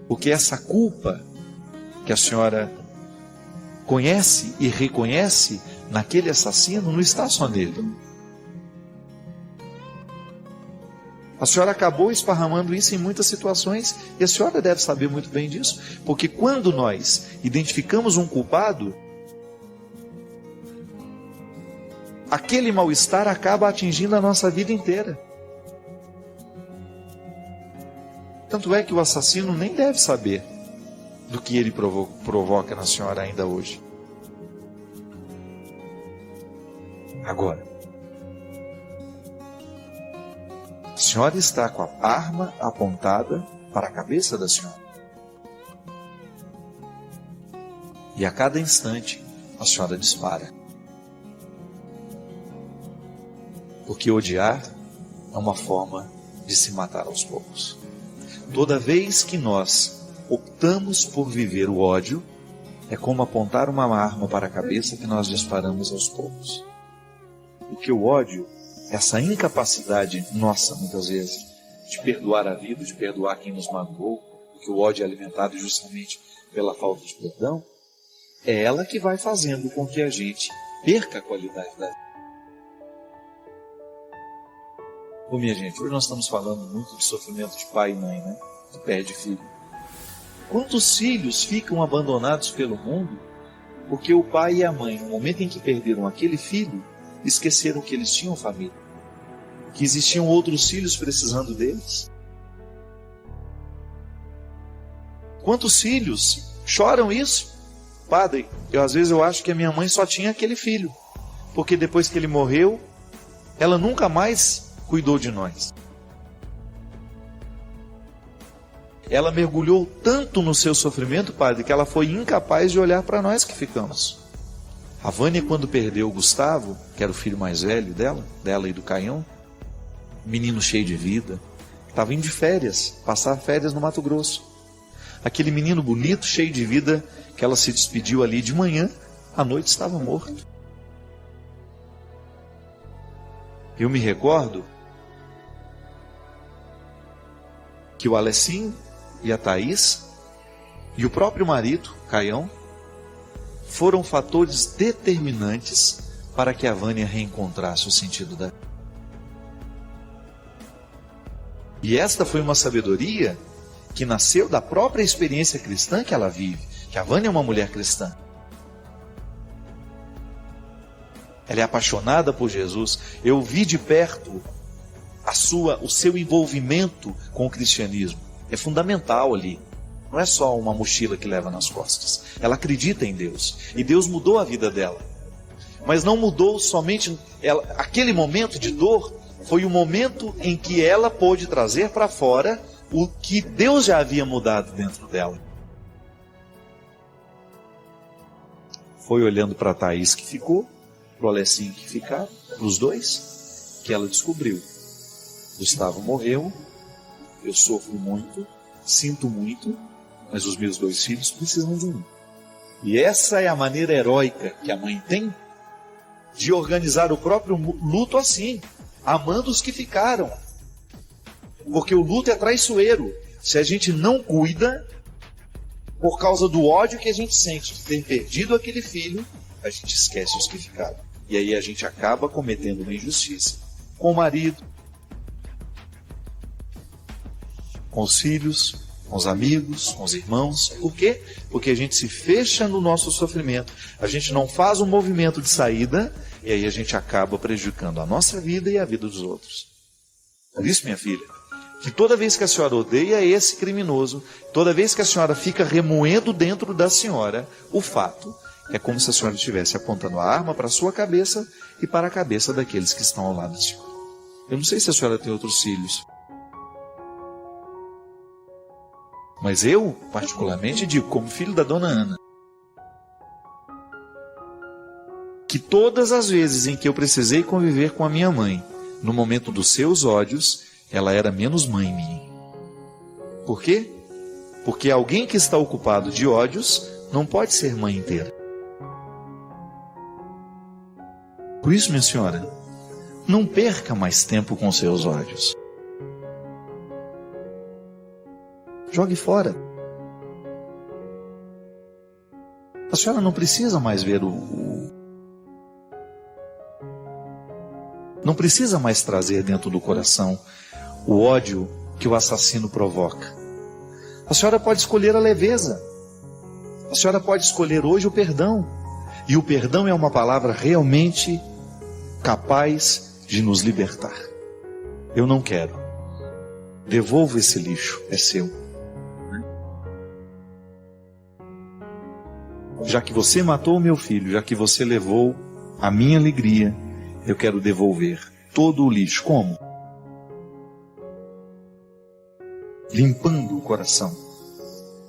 Porque essa culpa que a senhora conhece e reconhece naquele assassino não está só nele. A senhora acabou esparramando isso em muitas situações e a senhora deve saber muito bem disso, porque quando nós identificamos um culpado, aquele mal-estar acaba atingindo a nossa vida inteira. Tanto é que o assassino nem deve saber do que ele provoca na senhora ainda hoje. Agora, a senhora está com a arma apontada para a cabeça da senhora. E a cada instante, a senhora dispara. Porque odiar é uma forma de se matar aos poucos. Toda vez que nós optamos por viver o ódio, é como apontar uma arma para a cabeça que nós disparamos aos poucos. Porque o ódio, essa incapacidade nossa, muitas vezes, de perdoar a vida, de perdoar quem nos magoou, porque o ódio é alimentado justamente pela falta de perdão, é ela que vai fazendo com que a gente perca a qualidade da vida. Ô, minha gente, hoje nós estamos falando muito de sofrimento de pai e mãe, né? Que perde filho. Quantos filhos ficam abandonados pelo mundo porque o pai e a mãe, no momento em que perderam aquele filho, esqueceram que eles tinham família, que existiam outros filhos precisando deles? Quantos filhos choram isso? Padre, às vezes eu acho que a minha mãe só tinha aquele filho, porque depois que ele morreu, ela nunca mais cuidou de nós. Ela mergulhou tanto no seu sofrimento, padre, que ela foi incapaz de olhar para nós que ficamos. A Vânia, quando perdeu o Gustavo, que era o filho mais velho dela e do Caião, menino cheio de vida, estava indo de férias, passar férias no Mato Grosso. Aquele menino bonito, cheio de vida, que ela se despediu ali de manhã, à noite estava morto. Eu me recordo que o Alessim e a Thaís e o próprio marido, Caião, foram fatores determinantes para que a Vânia reencontrasse o sentido da vida. E esta foi uma sabedoria que nasceu da própria experiência cristã que ela vive, que a Vânia é uma mulher cristã. Ela é apaixonada por Jesus. Eu vi de perto o seu envolvimento com o cristianismo. É fundamental ali. Não é só uma mochila que leva nas costas. Ela acredita em Deus. E Deus mudou a vida dela. Mas não mudou somente ela. Aquele momento de dor foi o momento em que ela pôde trazer para fora o que Deus já havia mudado dentro dela. Foi olhando para a Thaís que ficou, para o Alessinho que ficava, para os dois, que ela descobriu. Gustavo morreu, eu sofro muito, sinto muito, mas os meus 2 filhos precisam de mim. E essa é a maneira heróica que a mãe tem de organizar o próprio luto assim, amando os que ficaram. Porque o luto é traiçoeiro. Se a gente não cuida, por causa do ódio que a gente sente de ter perdido aquele filho, a gente esquece os que ficaram. E aí a gente acaba cometendo uma injustiça com o marido, com os filhos, com os amigos, com os irmãos. Por quê? Porque a gente se fecha no nosso sofrimento, a gente não faz um movimento de saída, e aí a gente acaba prejudicando a nossa vida e a vida dos outros. Por isso, minha filha, que toda vez que a senhora odeia esse criminoso, toda vez que a senhora fica remoendo dentro da senhora o fato, é como se a senhora estivesse apontando a arma para a sua cabeça e para a cabeça daqueles que estão ao lado da senhora. Eu não sei se a senhora tem outros filhos, mas eu, particularmente, digo, como filho da dona Ana, que todas as vezes em que eu precisei conviver com a minha mãe, no momento dos seus ódios, ela era menos mãe minha. Por quê? Porque alguém que está ocupado de ódios não pode ser mãe inteira. Por isso, minha senhora, não perca mais tempo com seus ódios. Jogue fora. A senhora não precisa mais ver não precisa mais trazer dentro do coração o ódio que o assassino provoca. A senhora pode escolher a leveza. A senhora pode escolher hoje o perdão. E o perdão é uma palavra realmente capaz de nos libertar. Eu não quero. Devolva esse lixo, é seu. Já que você matou o meu filho, já que você levou a minha alegria, eu quero devolver todo o lixo. Como? Limpando o coração,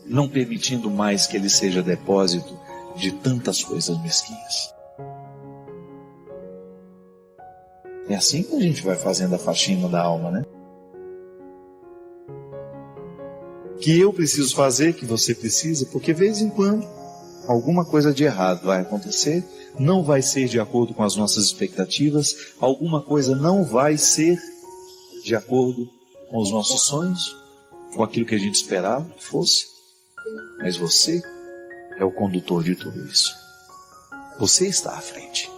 não permitindo mais que ele seja depósito de tantas coisas mesquinhas. É assim que a gente vai fazendo a faxina da alma, né? Que eu preciso fazer, que você precisa, porque de vez em quando alguma coisa de errado vai acontecer, não vai ser de acordo com as nossas expectativas, alguma coisa não vai ser de acordo com os nossos sonhos, com aquilo que a gente esperava que fosse. Mas você é o condutor de tudo isso. Você está à frente.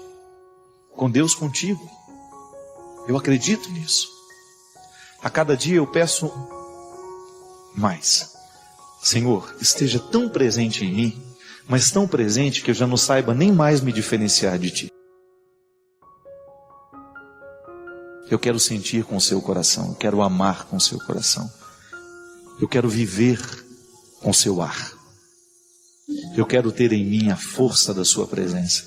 Com Deus contigo. Eu acredito nisso. A cada dia eu peço mais. Senhor, esteja tão presente em mim, mas tão presente que eu já não saiba nem mais me diferenciar de Ti. Eu quero sentir com o seu coração, eu quero amar com o seu coração, eu quero viver com o seu ar, eu quero ter em mim a força da sua presença.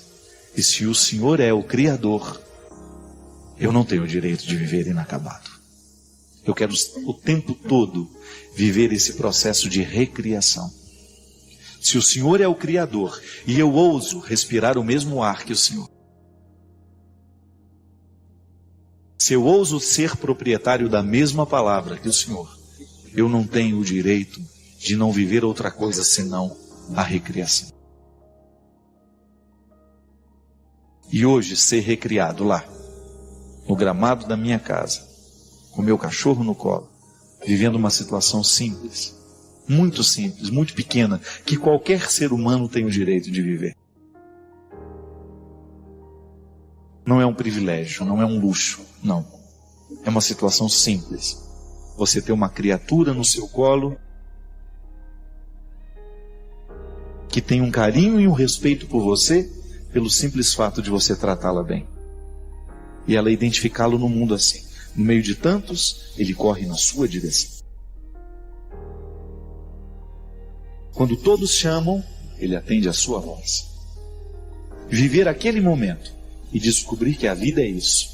E se o Senhor é o Criador, eu não tenho o direito de viver inacabado. Eu quero o tempo todo viver esse processo de recriação. Se o Senhor é o Criador e eu ouso respirar o mesmo ar que o Senhor, se eu ouso ser proprietário da mesma palavra que o Senhor, eu não tenho o direito de não viver outra coisa senão a recriação. E hoje ser recriado lá, no gramado da minha casa, com meu cachorro no colo, vivendo uma situação simples, muito pequena, que qualquer ser humano tem o direito de viver. Não é um privilégio, não é um luxo, não. É uma situação simples, você ter uma criatura no seu colo que tem um carinho e um respeito por você pelo simples fato de você tratá-la bem. E ela identificá-lo no mundo assim. No meio de tantos, ele corre na sua direção. Quando todos chamam, ele atende a sua voz. Viver aquele momento e descobrir que a vida é isso.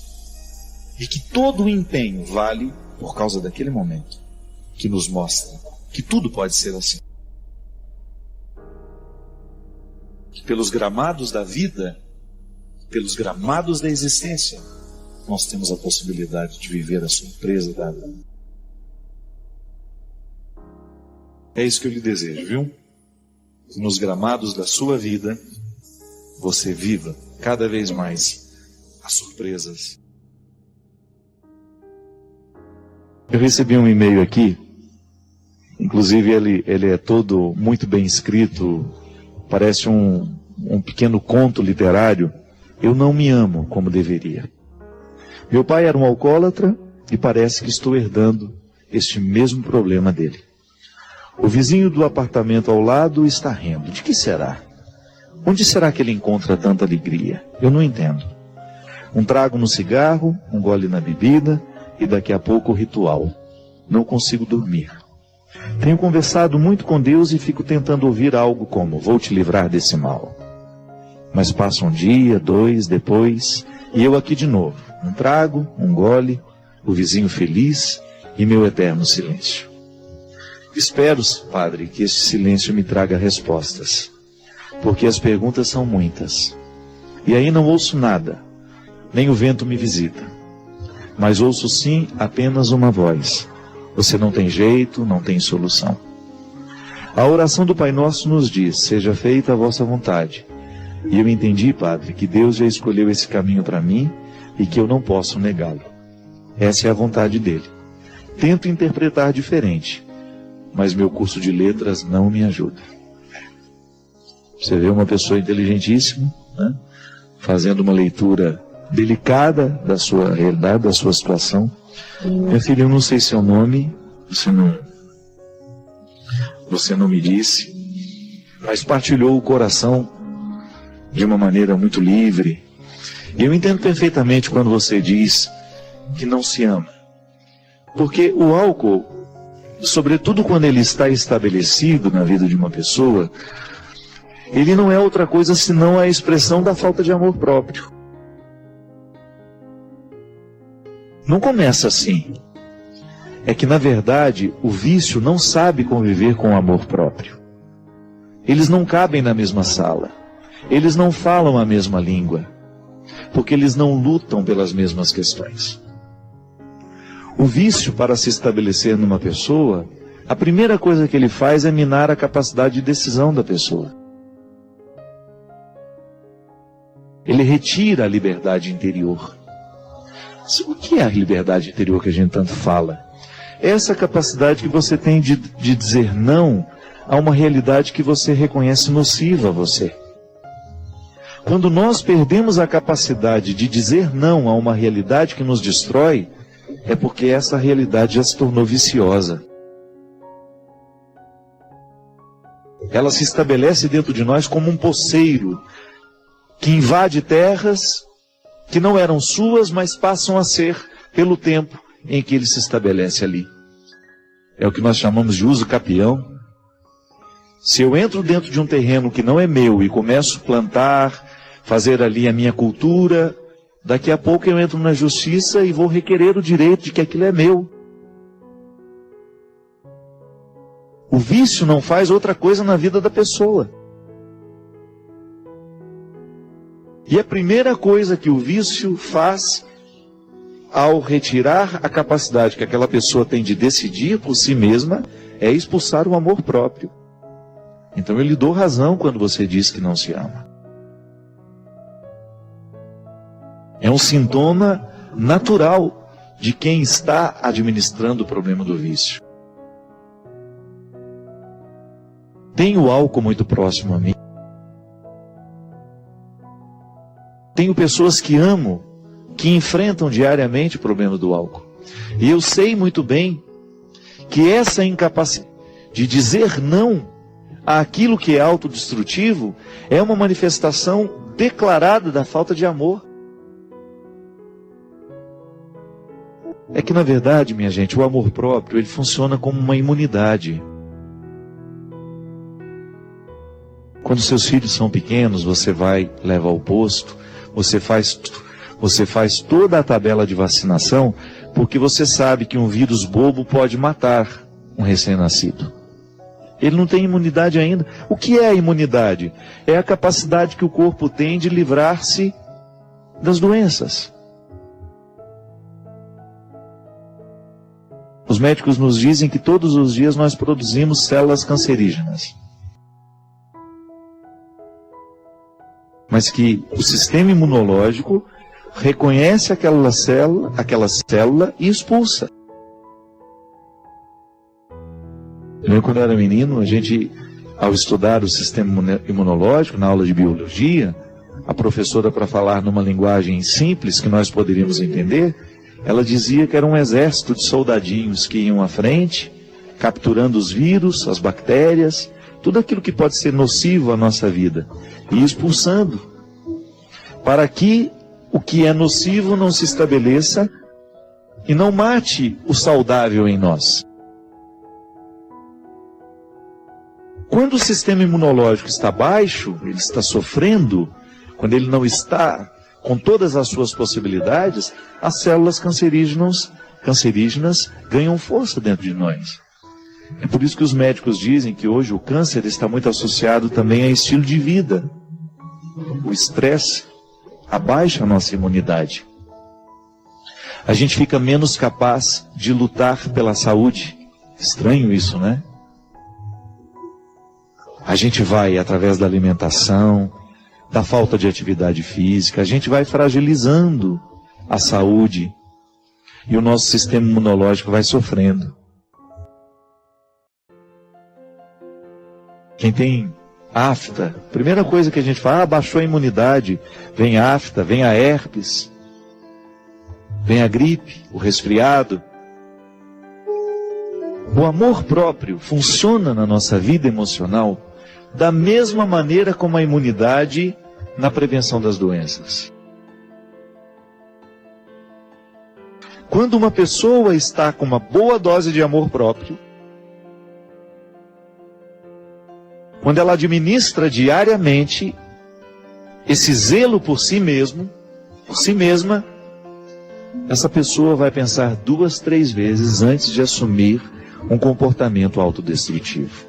E que todo o empenho vale por causa daquele momento que nos mostra que tudo pode ser assim. Que pelos gramados da vida, pelos gramados da existência, nós temos a possibilidade de viver a surpresa da vida. É isso que eu lhe desejo, viu? Que nos gramados da sua vida, você viva cada vez mais as surpresas. Eu recebi um e-mail aqui, inclusive ele é todo muito bem escrito, parece um pequeno conto literário. Eu não me amo como deveria. Meu pai era um alcoólatra e parece que estou herdando este mesmo problema dele. O vizinho do apartamento ao lado está rindo. De que será? Onde será que ele encontra tanta alegria? Eu não entendo. Um trago no cigarro, um gole na bebida e daqui a pouco o ritual. Não consigo dormir. Tenho conversado muito com Deus e fico tentando ouvir algo como: vou te livrar desse mal. Mas passa um dia, 2, depois, e eu aqui de novo. Um trago, um gole, o vizinho feliz e meu eterno silêncio. Espero, Padre, que este silêncio me traga respostas, porque as perguntas são muitas. E aí não ouço nada, nem o vento me visita. Mas ouço sim apenas uma voz: você não tem jeito, não tem solução. A oração do Pai Nosso nos diz: seja feita a vossa vontade. E eu entendi, Padre, que Deus já escolheu esse caminho para mim e que eu não posso negá-lo. Essa é a vontade dele. Tento interpretar diferente, mas meu curso de letras não me ajuda. Você vê uma pessoa inteligentíssima, né, fazendo uma leitura delicada da sua realidade, da sua situação. Minha filha, eu não sei seu nome, você não me disse, mas partilhou o coração de uma maneira muito livre. E eu entendo perfeitamente quando você diz que não se ama. Porque o álcool, sobretudo quando ele está estabelecido na vida de uma pessoa, ele não é outra coisa senão a expressão da falta de amor próprio. Não começa assim. É que, na verdade, o vício não sabe conviver com o amor próprio. Eles não cabem na mesma sala. Eles não falam a mesma língua, porque eles não lutam pelas mesmas questões. O vício, para se estabelecer numa pessoa, a primeira coisa que ele faz é minar a capacidade de decisão da pessoa. Ele retira a liberdade interior. O que é a liberdade interior que a gente tanto fala? É essa capacidade que você tem de dizer não a uma realidade que você reconhece nociva a você. Quando nós perdemos a capacidade de dizer não a uma realidade que nos destrói, é porque essa realidade já se tornou viciosa. Ela se estabelece dentro de nós como um poceiro que invade terras que não eram suas, mas passam a ser pelo tempo em que ele se estabelece ali. É o que nós chamamos de uso capião. Se eu entro dentro de um terreno que não é meu e começo a plantar, fazer ali a minha cultura, daqui a pouco eu entro na justiça e vou requerer o direito de que aquilo é meu. O vício não faz outra coisa na vida da pessoa. E a primeira coisa que o vício faz, ao retirar a capacidade que aquela pessoa tem de decidir por si mesma, é expulsar o amor próprio. Então eu lhe dou razão quando você diz que não se ama. É um sintoma natural de quem está administrando o problema do vício. Tenho o álcool muito próximo a mim. Tenho pessoas que amo, que enfrentam diariamente o problema do álcool. E eu sei muito bem que essa incapacidade de dizer não àquilo que é autodestrutivo é uma manifestação declarada da falta de amor. É que, na verdade, minha gente, o amor próprio, ele funciona como uma imunidade. Quando seus filhos são pequenos, você vai, leva ao posto, você faz toda a tabela de vacinação, porque você sabe que um vírus bobo pode matar um recém-nascido. Ele não tem imunidade ainda. O que é a imunidade? É a capacidade que o corpo tem de livrar-se das doenças. Os médicos nos dizem que todos os dias nós produzimos células cancerígenas. Mas que o sistema imunológico reconhece aquela célula e expulsa. Eu lembro quando eu era menino, a gente, ao estudar o sistema imunológico, na aula de biologia, a professora, para falar numa linguagem simples que nós poderíamos entender, ela dizia que era um exército de soldadinhos que iam à frente, capturando os vírus, as bactérias, tudo aquilo que pode ser nocivo à nossa vida, e expulsando, para que o que é nocivo não se estabeleça e não mate o saudável em nós. Quando o sistema imunológico está baixo, ele está sofrendo, quando ele não está com todas as suas possibilidades, as células cancerígenas ganham força dentro de nós. É por isso que os médicos dizem que hoje o câncer está muito associado também a estilo de vida. O estresse abaixa a nossa imunidade. A gente fica menos capaz de lutar pela saúde. Estranho isso, né? A gente vai, através da alimentação, da falta de atividade física, a gente vai fragilizando a saúde e o nosso sistema imunológico vai sofrendo. Quem tem afta, primeira coisa que a gente fala, baixou a imunidade, vem a afta, vem a herpes, vem a gripe, o resfriado. O amor próprio funciona na nossa vida emocional da mesma maneira como a imunidade na prevenção das doenças. Quando uma pessoa está com uma boa dose de amor próprio, quando ela administra diariamente esse zelo por si mesmo, por si mesma, essa pessoa vai pensar 2, 3 vezes antes de assumir um comportamento autodestrutivo.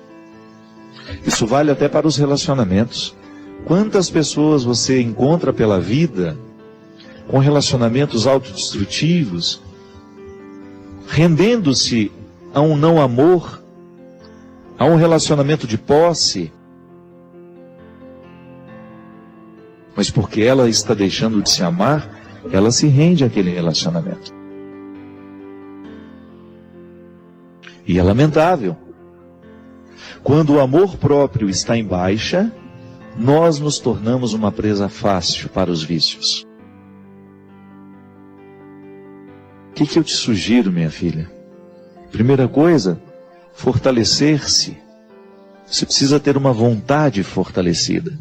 Isso vale até para os relacionamentos. Quantas pessoas você encontra pela vida com relacionamentos autodestrutivos, rendendo-se a um não amor, a um relacionamento de posse, mas porque ela está deixando de se amar, ela se rende àquele relacionamento. E é lamentável. Quando o amor próprio está em baixa, nós nos tornamos uma presa fácil para os vícios. O que eu te sugiro, minha filha? Primeira coisa, fortalecer-se. Você precisa ter uma vontade fortalecida.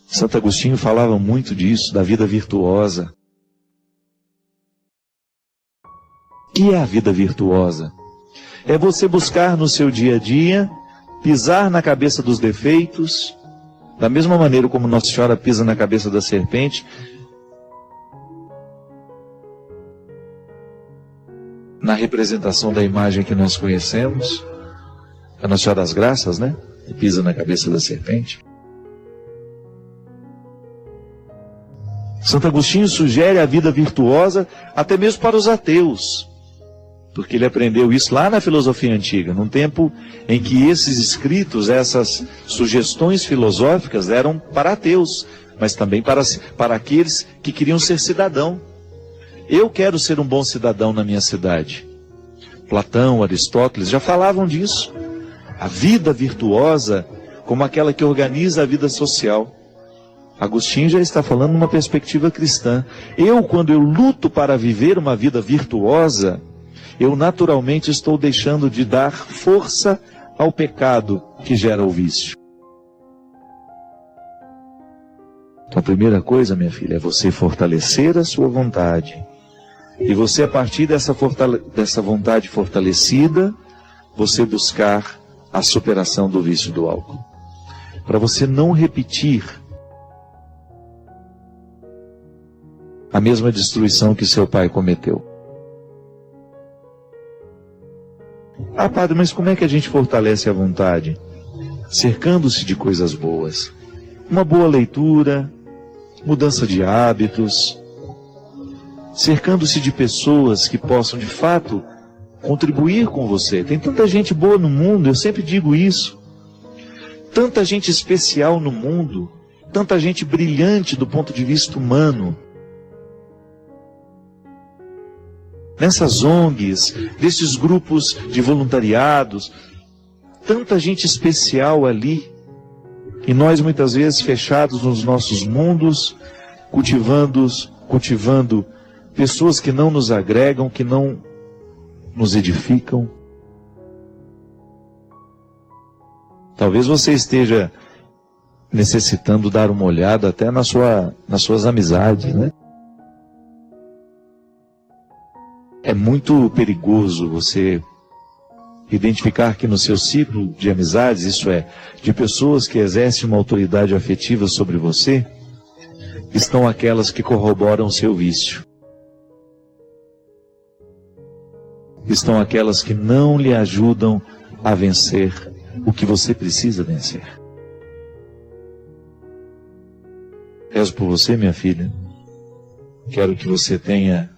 Santo Agostinho falava muito disso, da vida virtuosa. O que é a vida virtuosa? É você buscar no seu dia a dia, pisar na cabeça dos defeitos, da mesma maneira como Nossa Senhora pisa na cabeça da serpente, na representação da imagem que nós conhecemos, a Nossa Senhora das Graças, né? Que pisa na cabeça da serpente. Santo Agostinho sugere a vida virtuosa até mesmo para os ateus, porque ele aprendeu isso lá na filosofia antiga, num tempo em que esses escritos, essas sugestões filosóficas eram para ateus, mas também para aqueles que queriam ser cidadão. Eu quero ser um bom cidadão na minha cidade. Platão, Aristóteles já falavam disso. A vida virtuosa como aquela que organiza a vida social. Agostinho já está falando numa perspectiva cristã. Quando eu luto para viver uma vida virtuosa, eu naturalmente estou deixando de dar força ao pecado que gera o vício. Então a primeira coisa, minha filha, é você fortalecer a sua vontade. E você, a partir dessa vontade fortalecida, você buscar a superação do vício do álcool. Para você não repetir a mesma destruição que seu pai cometeu. Ah, padre, mas como é que a gente fortalece a vontade? Cercando-se de coisas boas. Uma boa leitura, mudança de hábitos, cercando-se de pessoas que possam de fato contribuir com você. Tem tanta gente boa no mundo, eu sempre digo isso. Tanta gente especial no mundo, tanta gente brilhante do ponto de vista humano. Nessas ONGs, desses grupos de voluntariados, tanta gente especial ali. E nós muitas vezes fechados nos nossos mundos, cultivando pessoas que não nos agregam, que não nos edificam. Talvez você esteja necessitando dar uma olhada até nas suas amizades, né? É muito perigoso você identificar que no seu ciclo de amizades, isso é, de pessoas que exercem uma autoridade afetiva sobre você, estão aquelas que corroboram o seu vício. Estão aquelas que não lhe ajudam a vencer o que você precisa vencer. Rezo por você, minha filha. Quero que você tenha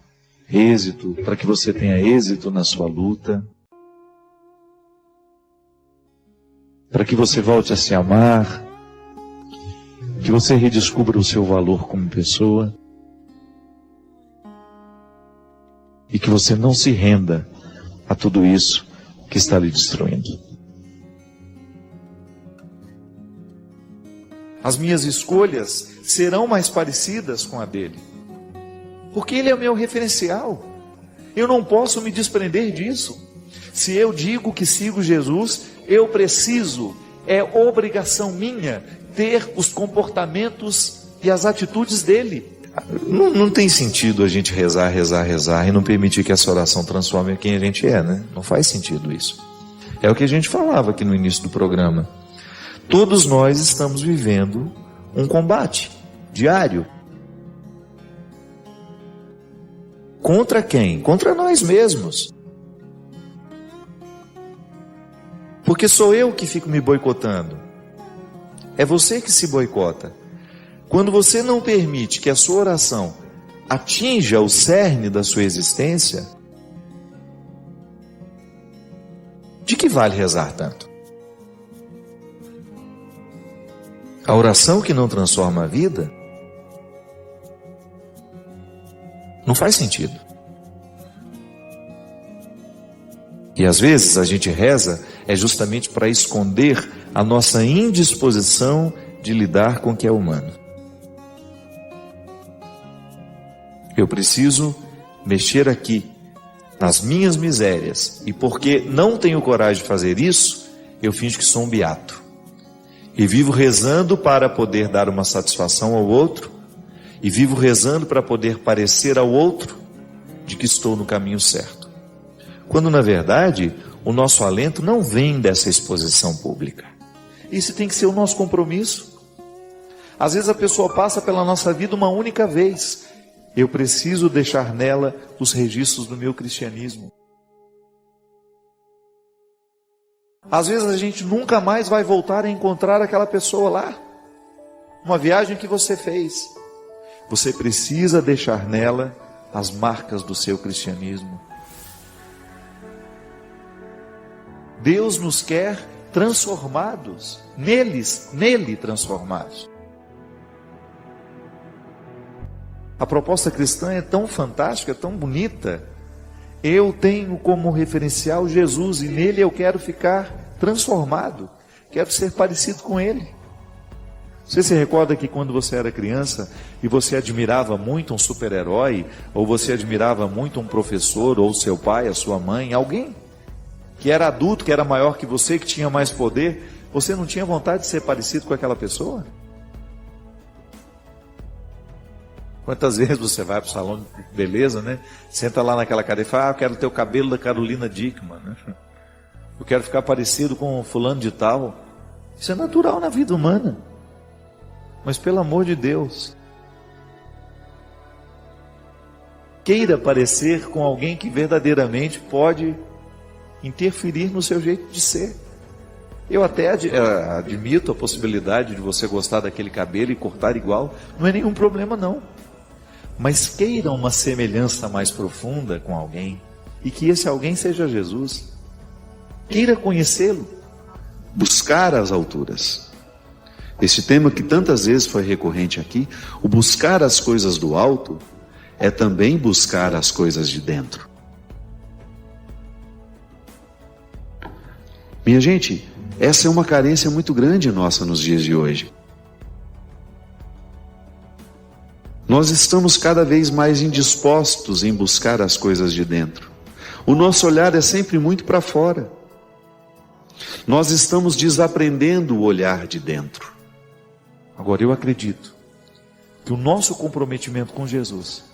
êxito, para que você tenha êxito na sua luta. Para que você volte a se amar. Que você redescubra o seu valor como pessoa. E que você não se renda a tudo isso que está lhe destruindo. As minhas escolhas serão mais parecidas com a dele. Porque ele é o meu referencial. Eu não posso me desprender disso. Se eu digo que sigo Jesus, eu preciso, é obrigação minha, ter os comportamentos e as atitudes dele. Não tem sentido a gente rezar e não permitir que essa oração transforme quem a gente é, né? Não faz sentido isso. É o que a gente falava aqui no início do programa. Todos nós estamos vivendo um combate diário. Contra quem? Contra nós mesmos. Porque sou eu que fico me boicotando. É você que se boicota. Quando você não permite que a sua oração atinja o cerne da sua existência, de que vale rezar tanto? A oração que não transforma a vida não faz sentido. E às vezes a gente reza é justamente para esconder a nossa indisposição de lidar com o que é humano. Eu preciso mexer aqui nas minhas misérias, e porque não tenho coragem de fazer isso, eu finjo que sou um beato. E vivo rezando para poder dar uma satisfação ao outro, e vivo rezando para poder parecer ao outro de que estou no caminho certo. Quando na verdade o nosso alento não vem dessa exposição pública. Isso tem que ser o nosso compromisso. Às vezes a pessoa passa pela nossa vida uma única vez. Eu preciso deixar nela os registros do meu cristianismo. Às vezes a gente nunca mais vai voltar a encontrar aquela pessoa lá. Uma viagem que você fez. Você precisa deixar nela as marcas do seu cristianismo. Deus nos quer transformados, nele transformados. A proposta cristã é tão fantástica, tão bonita. Eu tenho como referencial Jesus e nele eu quero ficar transformado. Quero ser parecido com ele. Você se recorda que quando você era criança e você admirava muito um super-herói, ou você admirava muito um professor, ou seu pai, a sua mãe, alguém que era adulto, que era maior que você, que tinha mais poder, você não tinha vontade de ser parecido com aquela pessoa? Quantas vezes você vai para o salão de beleza, né? Senta lá naquela cadeira e fala, eu quero ter o cabelo da Carolina Dickman, né? Eu quero ficar parecido com fulano de tal. Isso é natural na vida humana. Mas pelo amor de Deus, queira parecer com alguém que verdadeiramente pode interferir no seu jeito de ser. Eu até admito a possibilidade de você gostar daquele cabelo e cortar igual, não é nenhum problema não. Mas queira uma semelhança mais profunda com alguém, e que esse alguém seja Jesus. Queira conhecê-lo, buscar as alturas. Este tema que tantas vezes foi recorrente aqui, o buscar as coisas do alto, é também buscar as coisas de dentro. Minha gente, essa é uma carência muito grande nossa nos dias de hoje. Nós estamos cada vez mais indispostos em buscar as coisas de dentro. O nosso olhar é sempre muito para fora. Nós estamos desaprendendo o olhar de dentro. Agora eu acredito que o nosso comprometimento com Jesus,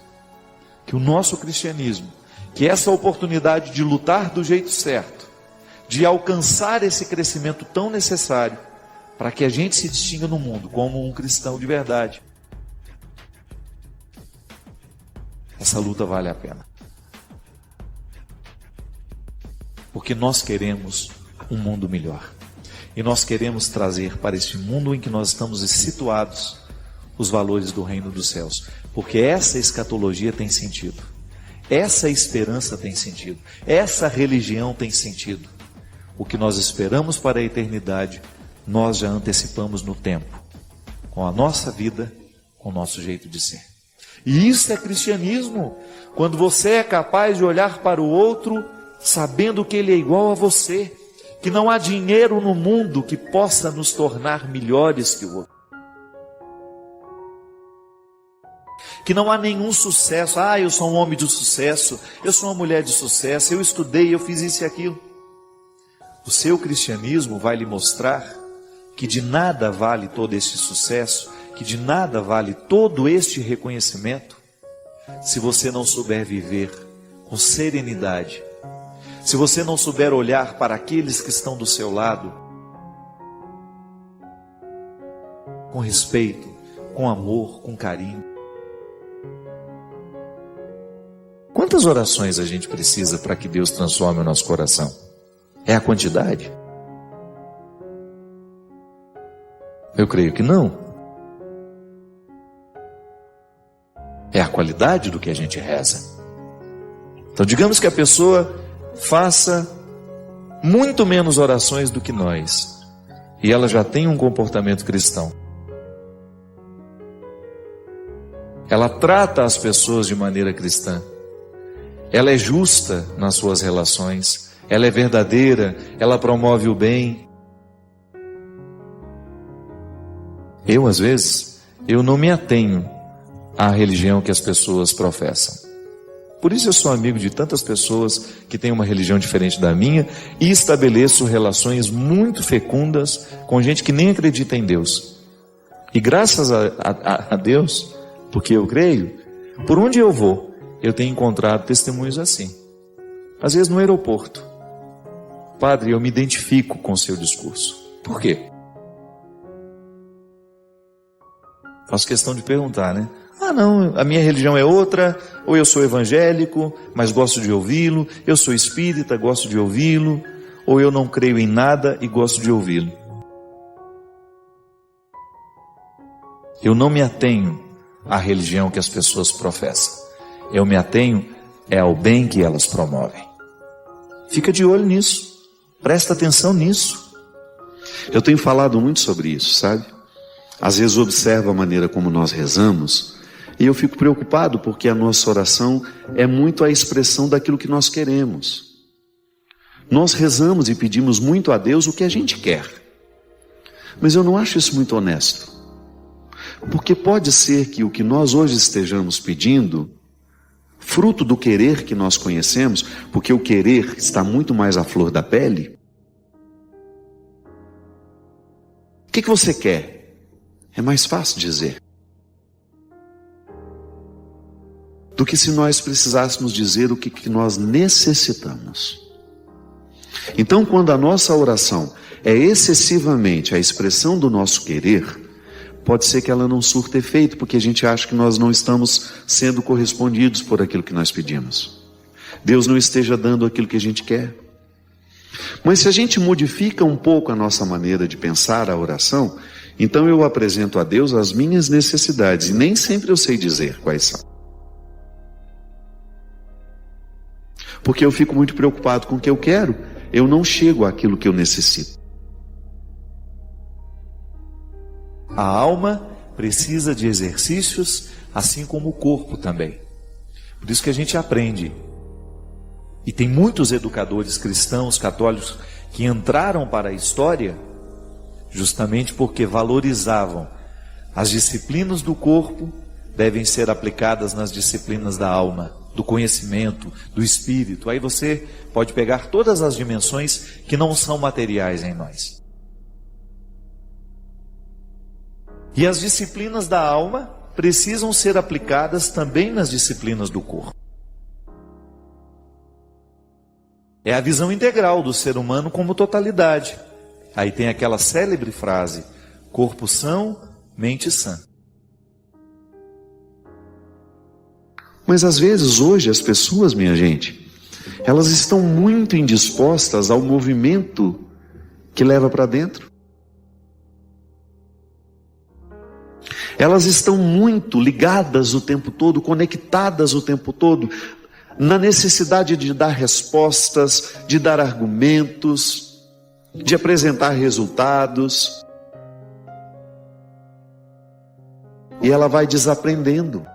que o nosso cristianismo, que essa oportunidade de lutar do jeito certo, de alcançar esse crescimento tão necessário para que a gente se distinga no mundo como um cristão de verdade, essa luta vale a pena. Porque nós queremos um mundo melhor. E nós queremos trazer para este mundo em que nós estamos situados os valores do reino dos céus. Porque essa escatologia tem sentido. Essa esperança tem sentido. Essa religião tem sentido. O que nós esperamos para a eternidade, nós já antecipamos no tempo. Com a nossa vida, com o nosso jeito de ser. E isso é cristianismo. Quando você é capaz de olhar para o outro, sabendo que ele é igual a você. Que não há dinheiro no mundo que possa nos tornar melhores que o outro. Que não há nenhum sucesso. Eu sou um homem de sucesso, eu sou uma mulher de sucesso, eu estudei, eu fiz isso e aquilo. O seu cristianismo vai lhe mostrar que de nada vale todo este sucesso, que de nada vale todo este reconhecimento, se você não souber viver com serenidade, se você não souber olhar para aqueles que estão do seu lado, com respeito, com amor, com carinho. Quantas orações a gente precisa para que Deus transforme o nosso coração? É a quantidade? Eu creio que não. É a qualidade do que a gente reza. Então digamos que a pessoa faça muito menos orações do que nós, e ela já tem um comportamento cristão. Ela trata as pessoas de maneira cristã. Ela é justa nas suas relações. Ela é verdadeira. Ela promove o bem. Às vezes, eu não me atenho à religião que as pessoas professam. Por isso eu sou amigo de tantas pessoas que têm uma religião diferente da minha e estabeleço relações muito fecundas com gente que nem acredita em Deus. E graças a Deus, porque eu creio, por onde eu vou, eu tenho encontrado testemunhos assim. Às vezes no aeroporto. Padre, eu me identifico com o seu discurso. Por quê? Faço questão de perguntar, né? Não, a minha religião é outra, ou eu sou evangélico, mas gosto de ouvi-lo, eu sou espírita, gosto de ouvi-lo, ou eu não creio em nada e gosto de ouvi-lo. Eu não me atenho à religião que as pessoas professam. Eu me atenho ao bem que elas promovem. Fica de olho nisso, presta atenção nisso. Eu tenho falado muito sobre isso, sabe? Às vezes observo a maneira como nós rezamos, e eu fico preocupado porque a nossa oração é muito a expressão daquilo que nós queremos. Nós rezamos e pedimos muito a Deus o que a gente quer. Mas eu não acho isso muito honesto. Porque pode ser que o que nós hoje estejamos pedindo, fruto do querer que nós conhecemos, porque o querer está muito mais à flor da pele. O que você quer? É mais fácil dizer do que se nós precisássemos dizer o que nós necessitamos. Então, quando a nossa oração é excessivamente a expressão do nosso querer, pode ser que ela não surta efeito, porque a gente acha que nós não estamos sendo correspondidos por aquilo que nós pedimos. Deus não esteja dando aquilo que a gente quer. Mas se a gente modifica um pouco a nossa maneira de pensar a oração, então eu apresento a Deus as minhas necessidades, e nem sempre eu sei dizer quais são. Porque eu fico muito preocupado com o que eu quero, eu não chego àquilo que eu necessito. A alma precisa de exercícios, assim como o corpo também. Por isso que a gente aprende. E tem muitos educadores cristãos, católicos, que entraram para a história justamente porque valorizavam as disciplinas do corpo, devem ser aplicadas nas disciplinas da alma, do conhecimento, do espírito. Aí você pode pegar todas as dimensões que não são materiais em nós. E as disciplinas da alma precisam ser aplicadas também nas disciplinas do corpo. É a visão integral do ser humano como totalidade. Aí tem aquela célebre frase: corpo são, mente sã. Mas às vezes hoje as pessoas, minha gente, elas estão muito indispostas ao movimento que leva para dentro. Elas estão muito ligadas o tempo todo, conectadas o tempo todo, na necessidade de dar respostas, de dar argumentos, de apresentar resultados. E ela vai desaprendendo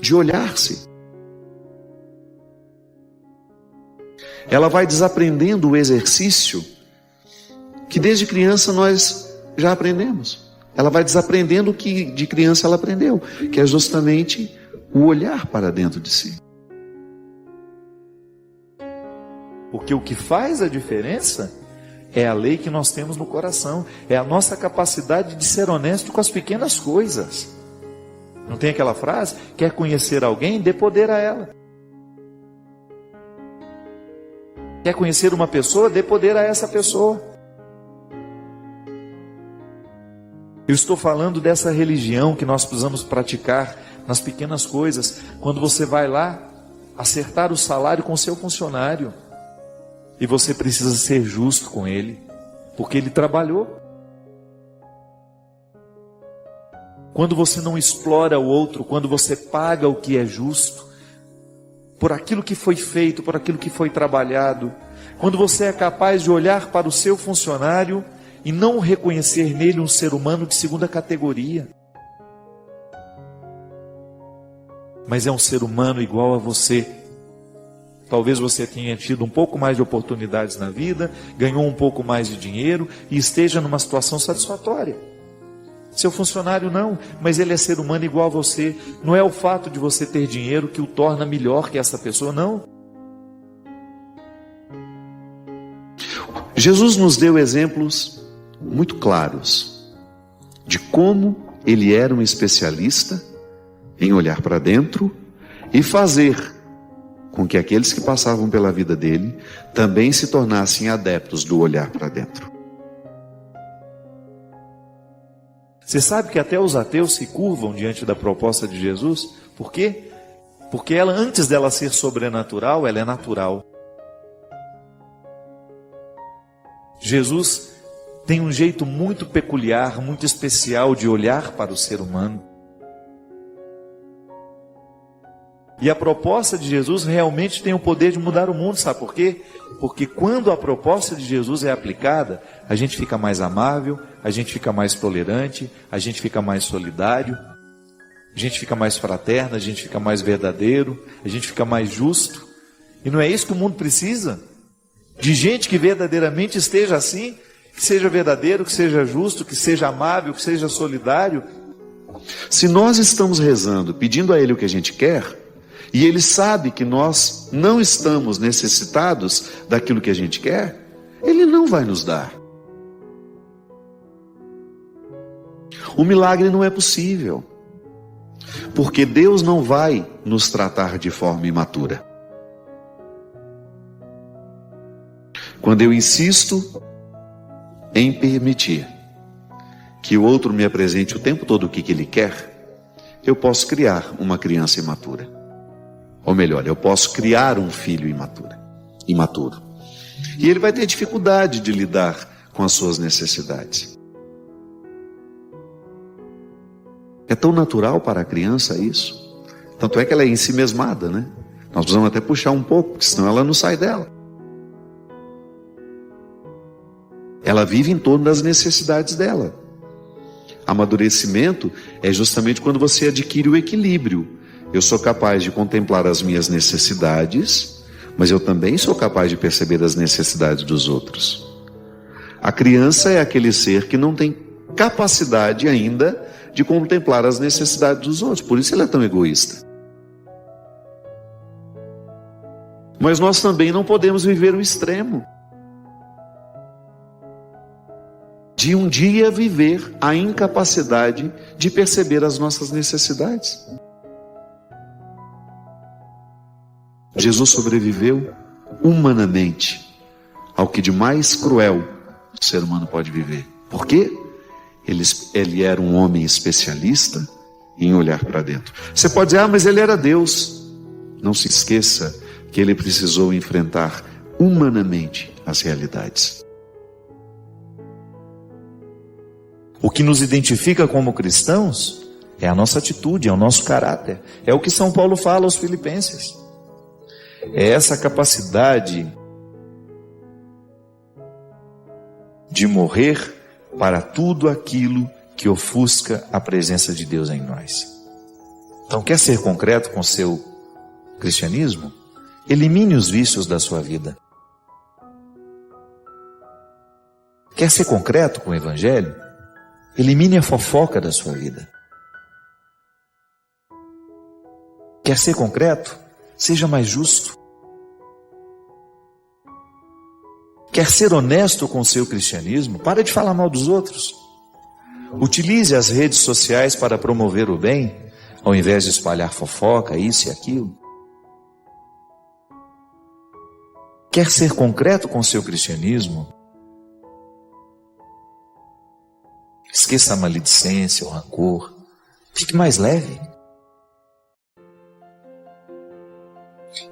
de olhar-se. Ela vai desaprendendo o exercício que desde criança nós já aprendemos. Ela vai desaprendendo o que de criança ela aprendeu, que é justamente o olhar para dentro de si. Porque o que faz a diferença é a lei que nós temos no coração, é a nossa capacidade de ser honesto com as pequenas coisas. Não tem aquela frase? Quer conhecer alguém? Dê poder a ela. Quer conhecer uma pessoa? Dê poder a essa pessoa. Eu estou falando dessa religião que nós precisamos praticar nas pequenas coisas. Quando você vai lá acertar o salário com o seu funcionário, e você precisa ser justo com ele, porque ele trabalhou. Quando você não explora o outro, quando você paga o que é justo, por aquilo que foi feito, por aquilo que foi trabalhado, quando você é capaz de olhar para o seu funcionário e não reconhecer nele um ser humano de segunda categoria, mas é um ser humano igual a você. Talvez você tenha tido um pouco mais de oportunidades na vida, ganhou um pouco mais de dinheiro e esteja numa situação satisfatória. Seu funcionário não, mas ele é ser humano igual a você. Não é o fato de você ter dinheiro que o torna melhor que essa pessoa, não. Jesus nos deu exemplos muito claros de como ele era um especialista em olhar para dentro e fazer com que aqueles que passavam pela vida dele também se tornassem adeptos do olhar para dentro. Você sabe que até os ateus se curvam diante da proposta de Jesus? Por quê? Porque ela, antes dela ser sobrenatural, ela é natural. Jesus tem um jeito muito peculiar, muito especial de olhar para o ser humano. E a proposta de Jesus realmente tem o poder de mudar o mundo, sabe por quê? Porque quando a proposta de Jesus é aplicada, a gente fica mais amável, a gente fica mais tolerante, a gente fica mais solidário, a gente fica mais fraterno, a gente fica mais verdadeiro, a gente fica mais justo. E não é isso que o mundo precisa? De gente que verdadeiramente esteja assim, que seja verdadeiro, que seja justo, que seja amável, que seja solidário. Se nós estamos rezando, pedindo a Ele o que a gente quer, e Ele sabe que nós não estamos necessitados daquilo que a gente quer, Ele não vai nos dar. O milagre não é possível, porque Deus não vai nos tratar de forma imatura. Quando eu insisto em permitir que o outro me apresente o tempo todo o que ele quer, eu posso criar uma criança imatura. Ou melhor, eu posso criar um filho imaturo. E ele vai ter dificuldade de lidar com as suas necessidades. É tão natural para a criança isso. Tanto é que ela é ensimesmada, né? Nós precisamos até puxar um pouco, porque senão ela não sai dela. Ela vive em torno das necessidades dela. Amadurecimento é justamente quando você adquire o equilíbrio. Eu sou capaz de contemplar as minhas necessidades, mas eu também sou capaz de perceber as necessidades dos outros. A criança é aquele ser que não tem capacidade ainda de contemplar as necessidades dos outros, por isso ele é tão egoísta. Mas nós também não podemos viver o extremo de um dia viver a incapacidade de perceber as nossas necessidades. Jesus sobreviveu humanamente ao que de mais cruel o ser humano pode viver. Por quê? Ele era um homem especialista em olhar para dentro. Você pode dizer, mas ele era Deus. Não se esqueça que ele precisou enfrentar humanamente as realidades. O que nos identifica como cristãos é a nossa atitude, é o nosso caráter. É o que São Paulo fala aos Filipenses. É essa capacidade de morrer para tudo aquilo que ofusca a presença de Deus em nós. Então, quer ser concreto com o seu cristianismo? Elimine os vícios da sua vida. Quer ser concreto com o Evangelho? Elimine a fofoca da sua vida. Quer ser concreto? Seja mais justo. Quer ser honesto com o seu cristianismo? Para de falar mal dos outros. Utilize as redes sociais para promover o bem, ao invés de espalhar fofoca, isso e aquilo. Quer ser concreto com o seu cristianismo? Esqueça a maledicência, o rancor. Fique mais leve.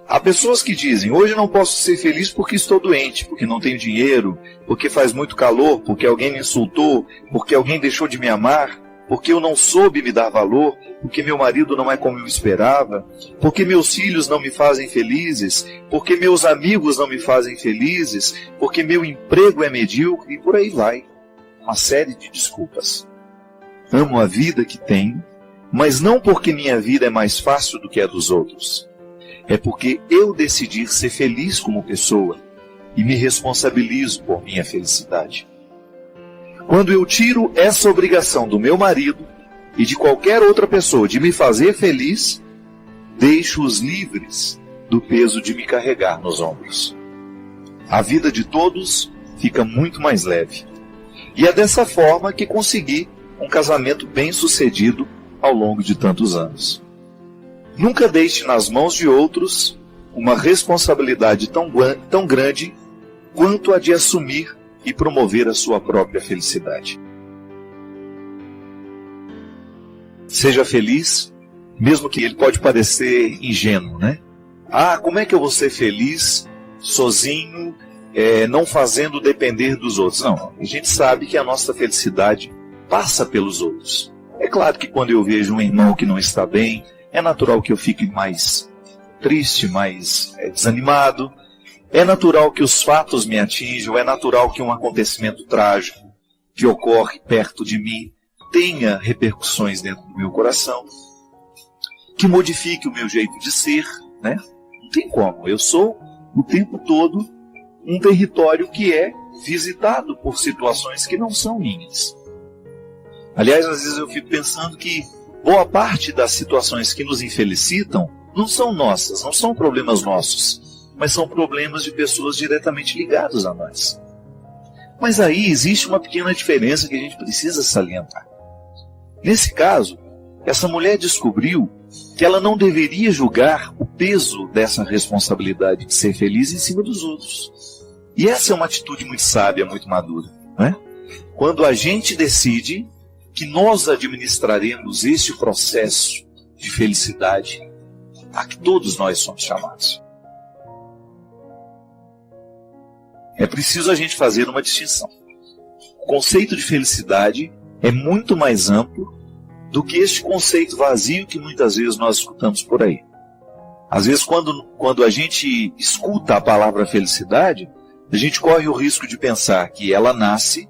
Há pessoas que dizem, hoje não posso ser feliz porque estou doente, porque não tenho dinheiro, porque faz muito calor, porque alguém me insultou, porque alguém deixou de me amar, porque eu não soube me dar valor, porque meu marido não é como eu esperava, porque meus filhos não me fazem felizes, porque meus amigos não me fazem felizes, porque meu emprego é medíocre, e por aí vai. Uma série de desculpas. Amo a vida que tenho, mas não porque minha vida é mais fácil do que a dos outros. É porque eu decidi ser feliz como pessoa e me responsabilizo por minha felicidade. Quando eu tiro essa obrigação do meu marido e de qualquer outra pessoa de me fazer feliz, deixo-os livres do peso de me carregar nos ombros. A vida de todos fica muito mais leve. E é dessa forma que consegui um casamento bem-sucedido ao longo de tantos anos. Nunca deixe nas mãos de outros uma responsabilidade tão grande quanto a de assumir e promover a sua própria felicidade. Seja feliz, mesmo que ele pode parecer ingênuo, né? Como é que eu vou ser feliz sozinho, não fazendo depender dos outros? Não, a gente sabe que a nossa felicidade passa pelos outros. É claro que quando eu vejo um irmão que não está bem, é natural que eu fique mais triste, mais desanimado. É natural que os fatos me atinjam, é natural que um acontecimento trágico que ocorre perto de mim tenha repercussões dentro do meu coração, que modifique o meu jeito de ser, né? Não tem como, eu sou o tempo todo um território que é visitado por situações que não são minhas. Aliás, às vezes eu fico pensando que boa parte das situações que nos infelicitam não são nossas, não são problemas nossos, mas são problemas de pessoas diretamente ligadas a nós. Mas aí existe uma pequena diferença que a gente precisa salientar. Nesse caso, essa mulher descobriu que ela não deveria julgar o peso dessa responsabilidade de ser feliz em cima dos outros. E essa é uma atitude muito sábia, muito madura, não é? Quando a gente decide que nós administraremos este processo de felicidade a que todos nós somos chamados. É preciso a gente fazer uma distinção. O conceito de felicidade é muito mais amplo do que este conceito vazio que muitas vezes nós escutamos por aí. Às vezes, quando a gente escuta a palavra felicidade, a gente corre o risco de pensar que ela nasce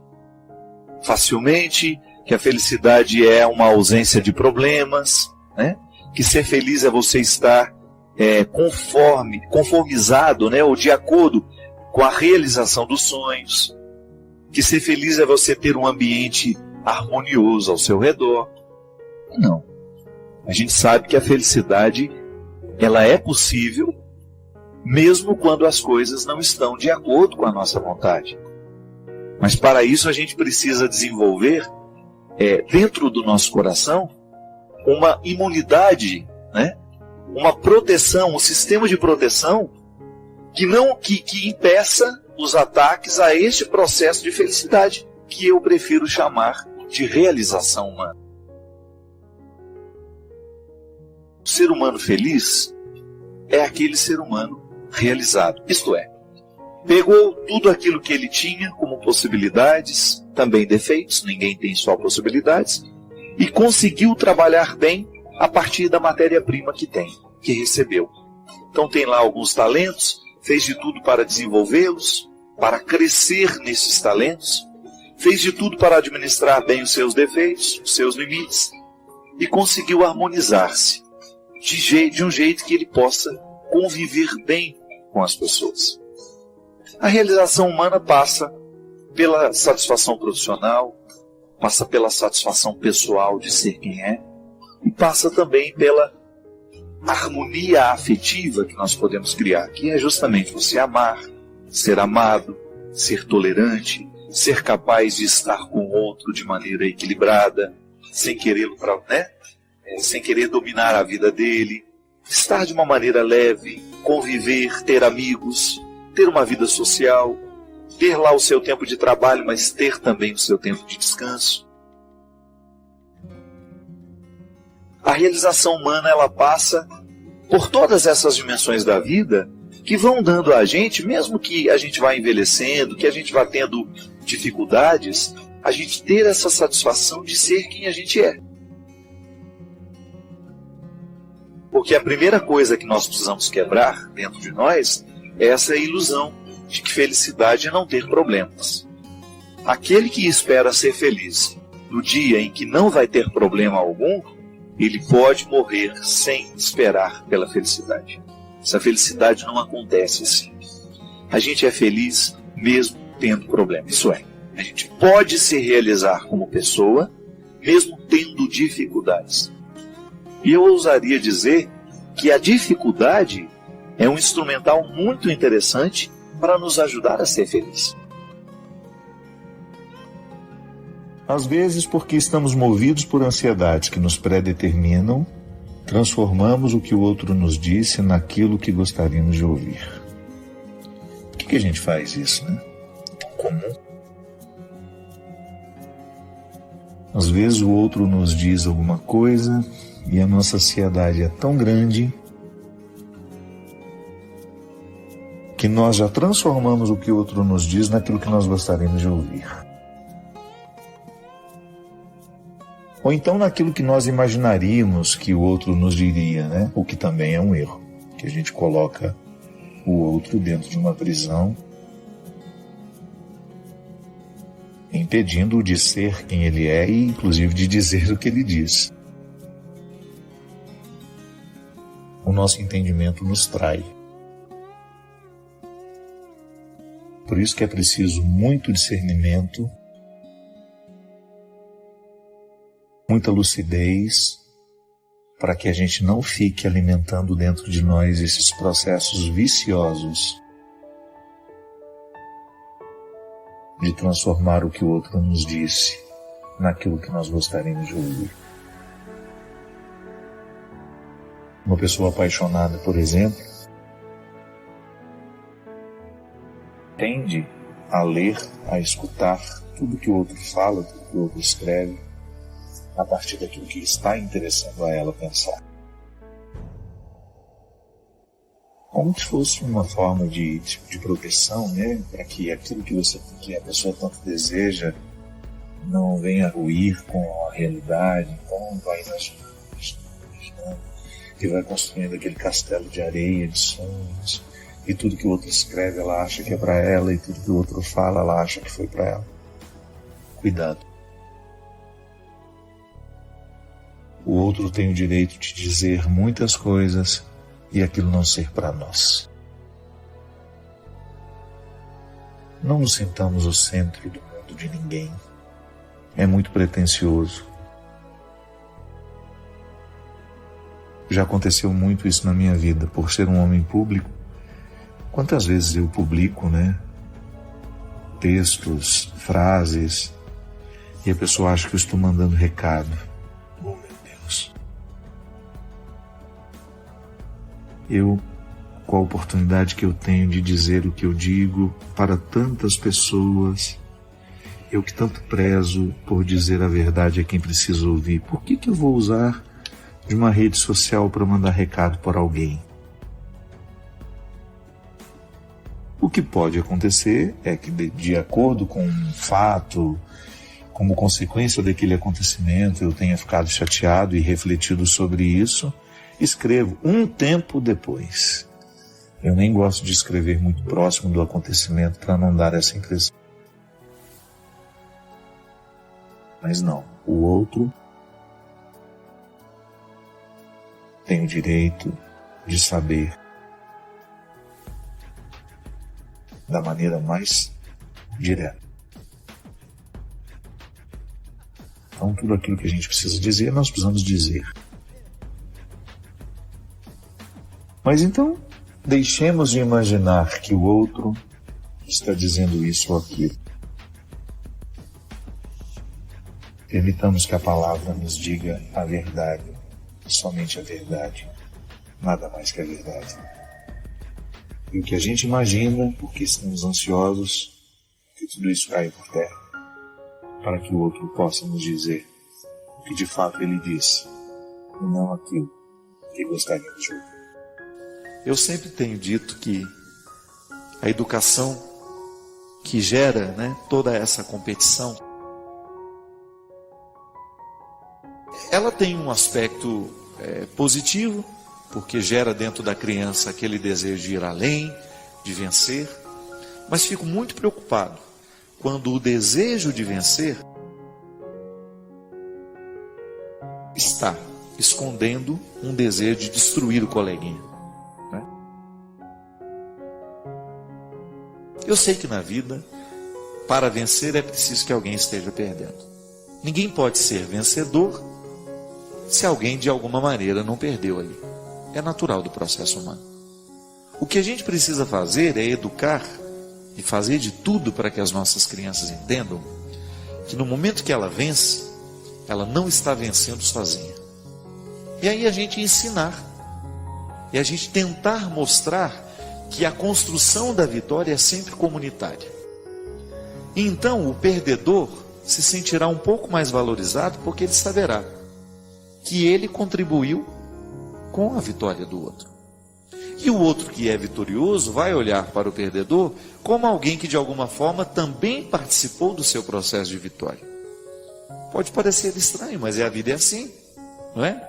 facilmente, que a felicidade é uma ausência de problemas, né? Que ser feliz é você estar conformizado, né? Ou de acordo com a realização dos sonhos, que ser feliz é você ter um ambiente harmonioso ao seu redor. Não. A gente sabe que a felicidade, ela é possível, mesmo quando as coisas não estão de acordo com a nossa vontade. Mas para isso a gente precisa desenvolver, dentro do nosso coração, uma imunidade, né? Uma proteção, um sistema de proteção que impeça os ataques a este processo de felicidade, que eu prefiro chamar de realização humana. O ser humano feliz é aquele ser humano realizado, isto é, pegou tudo aquilo que ele tinha como possibilidades, também defeitos, ninguém tem só possibilidades, e conseguiu trabalhar bem a partir da matéria-prima que tem, que recebeu. Então tem lá alguns talentos, fez de tudo para desenvolvê-los, para crescer nesses talentos, fez de tudo para administrar bem os seus defeitos, os seus limites, e conseguiu harmonizar-se de um jeito que ele possa conviver bem com as pessoas. A realização humana passa pela satisfação profissional, passa pela satisfação pessoal de ser quem é, e passa também pela harmonia afetiva que nós podemos criar, que é justamente você amar, ser amado, ser tolerante, ser capaz de estar com o outro de maneira equilibrada, sem querê-lo, sem querer dominar a vida dele, estar de uma maneira leve, conviver, ter amigos, ter uma vida social, ter lá o seu tempo de trabalho, mas ter também o seu tempo de descanso. A realização humana, ela passa por todas essas dimensões da vida que vão dando a gente, mesmo que a gente vá envelhecendo, que a gente vá tendo dificuldades, a gente ter essa satisfação de ser quem a gente é. Porque a primeira coisa que nós precisamos quebrar dentro de nós é essa ilusão de que felicidade é não ter problemas. Aquele que espera ser feliz no dia em que não vai ter problema algum, ele pode morrer sem esperar pela felicidade. Essa felicidade não acontece assim. A gente é feliz mesmo tendo problema. Isso é, a gente pode se realizar como pessoa mesmo tendo dificuldades. E eu ousaria dizer que a dificuldade é um instrumental muito interessante para nos ajudar a ser felizes. Às vezes, porque estamos movidos por ansiedades que nos predeterminam, transformamos o que o outro nos disse naquilo que gostaríamos de ouvir. Por que a gente faz isso, né? É tão comum. Às vezes o outro nos diz alguma coisa e a nossa ansiedade é tão grande que nós já transformamos o que o outro nos diz naquilo que nós gostaríamos de ouvir. Ou então naquilo que nós imaginaríamos que o outro nos diria, né? O que também é um erro, que a gente coloca o outro dentro de uma prisão, impedindo-o de ser quem ele é e inclusive de dizer o que ele diz. O nosso entendimento nos trai. isso que é preciso muito discernimento, muita lucidez, para que a gente não fique alimentando dentro de nós esses processos viciosos de transformar o que o outro nos disse naquilo que nós gostaríamos de ouvir. Uma pessoa apaixonada, por exemplo, tende a ler, a escutar tudo que o outro fala, tudo que o outro escreve, a partir daquilo que está interessando a ela pensar. Como se fosse uma forma de proteção, né? Para que aquilo que a pessoa tanto deseja não venha a ruir com a realidade. Então vai imaginando, e vai construindo aquele castelo de areia, de sonhos, e tudo que o outro escreve ela acha que é para ela, e tudo que o outro fala ela acha que foi para ela. Cuidado. O outro tem o direito de dizer muitas coisas e aquilo não ser para nós. Não nos sintamos o centro do mundo de ninguém. É muito pretensioso. Já aconteceu muito isso na minha vida, por ser um homem público. Quantas vezes eu publico, textos, frases, e a pessoa acha que eu estou mandando recado. Oh, meu Deus. Eu, com a oportunidade que eu tenho de dizer o que eu digo para tantas pessoas, eu que tanto prezo por dizer a verdade a quem precisa ouvir, por que eu vou usar de uma rede social para mandar recado para alguém? O que pode acontecer é que, de acordo com um fato, como consequência daquele acontecimento, eu tenha ficado chateado e refletido sobre isso, escrevo um tempo depois. Eu nem gosto de escrever muito próximo do acontecimento para não dar essa impressão. Mas não, o outro tem o direito de saber da maneira mais direta. Então, tudo aquilo que a gente precisa dizer, nós precisamos dizer. Mas então, deixemos de imaginar que o outro está dizendo isso ou aquilo. Permitamos que a palavra nos diga a verdade, somente a verdade, nada mais que a verdade. E o que a gente imagina, porque estamos ansiosos, que tudo isso caia por terra, para que o outro possa nos dizer o que de fato ele disse, e não aquilo que gostaríamos de ouvir. Eu sempre tenho dito que a educação que gera, toda essa competição, ela tem um aspecto positivo, porque gera dentro da criança aquele desejo de ir além, de vencer, mas fico muito preocupado quando o desejo de vencer está escondendo um desejo de destruir o coleguinha. Eu sei que na vida, para vencer é preciso que alguém esteja perdendo. Ninguém pode ser vencedor se alguém de alguma maneira não perdeu ali. É natural do processo humano. O que a gente precisa fazer é educar e fazer de tudo para que as nossas crianças entendam que no momento que ela vence, ela não está vencendo sozinha. E aí a gente ensinar, e a gente tentar mostrar que a construção da vitória é sempre comunitária. E então o perdedor se sentirá um pouco mais valorizado, porque ele saberá que ele contribuiu com a vitória do outro. E o outro que é vitorioso vai olhar para o perdedor como alguém que de alguma forma também participou do seu processo de vitória. Pode parecer estranho, mas a vida é assim, não é?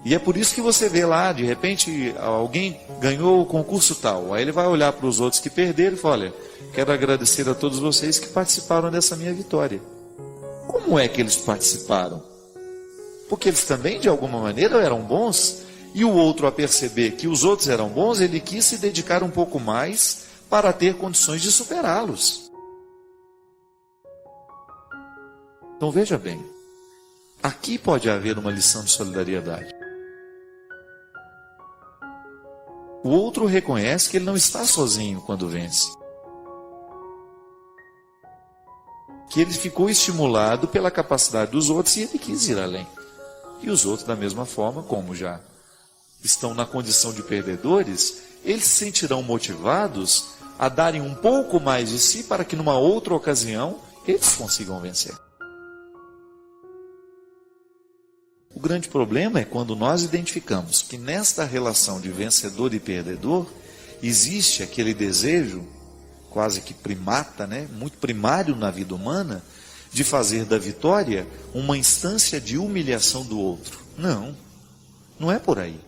E é por isso que você vê lá, de repente, alguém ganhou o concurso tal, aí ele vai olhar para os outros que perderam e fala: olha, quero agradecer a todos vocês que participaram dessa minha vitória. Como é que eles participaram? Porque eles também, de alguma maneira, eram bons, e o outro, a perceber que os outros eram bons, ele quis se dedicar um pouco mais para ter condições de superá-los. Então veja bem, aqui pode haver uma lição de solidariedade. O outro reconhece que ele não está sozinho quando vence. Que ele ficou estimulado pela capacidade dos outros e ele quis ir além. E os outros, da mesma forma, como já estão na condição de perdedores, eles se sentirão motivados a darem um pouco mais de si para que numa outra ocasião eles consigam vencer. O grande problema é quando nós identificamos que nesta relação de vencedor e perdedor existe aquele desejo quase que primata, muito primário na vida humana, de fazer da vitória uma instância de humilhação do outro. Não é por aí.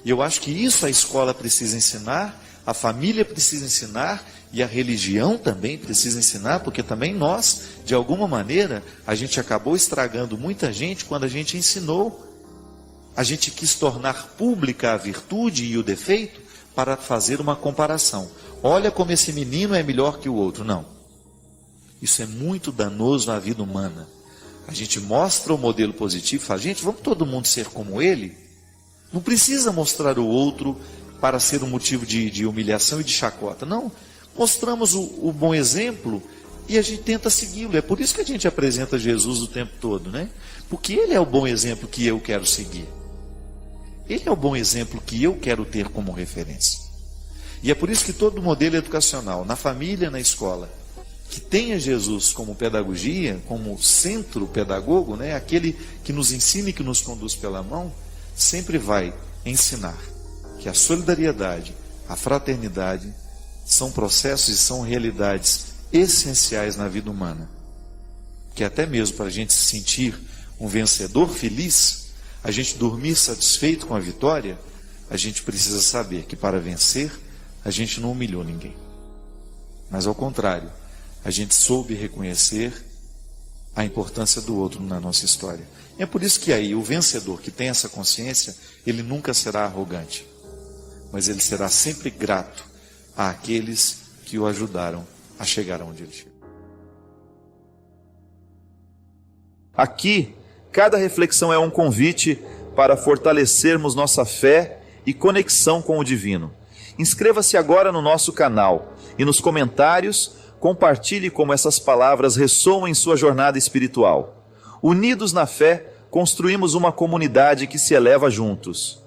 E eu acho que isso a escola precisa ensinar, a família precisa ensinar e a religião também precisa ensinar, porque também nós, de alguma maneira, a gente acabou estragando muita gente quando a gente ensinou. A gente quis tornar pública a virtude e o defeito para fazer uma comparação. Olha como esse menino é melhor que o outro. Não. Isso é muito danoso na vida humana. A gente mostra o modelo positivo e fala, gente, vamos todo mundo ser como ele? Não precisa mostrar o outro para ser um motivo de humilhação e de chacota. Não. Mostramos o bom exemplo e a gente tenta segui-lo. É por isso que a gente apresenta Jesus o tempo todo, Porque ele é o bom exemplo que eu quero seguir. Ele é o bom exemplo que eu quero ter como referência. E é por isso que todo modelo educacional, na família, na escola, que tenha Jesus como pedagogia, como centro pedagogo, aquele que nos ensina e que nos conduz pela mão, sempre vai ensinar que a solidariedade, a fraternidade, são processos e são realidades essenciais na vida humana. Que até mesmo para a gente se sentir um vencedor feliz, a gente dormir satisfeito com a vitória, a gente precisa saber que para vencer, a gente não humilhou ninguém. Mas ao contrário, a gente soube reconhecer a importância do outro na nossa história. É por isso que aí o vencedor que tem essa consciência, ele nunca será arrogante, mas ele será sempre grato àqueles que o ajudaram a chegar onde ele chegou. Aqui, cada reflexão é um convite para fortalecermos nossa fé e conexão com o divino. Inscreva-se agora no nosso canal e nos comentários compartilhe como essas palavras ressoam em sua jornada espiritual. Unidos na fé, construímos uma comunidade que se eleva juntos.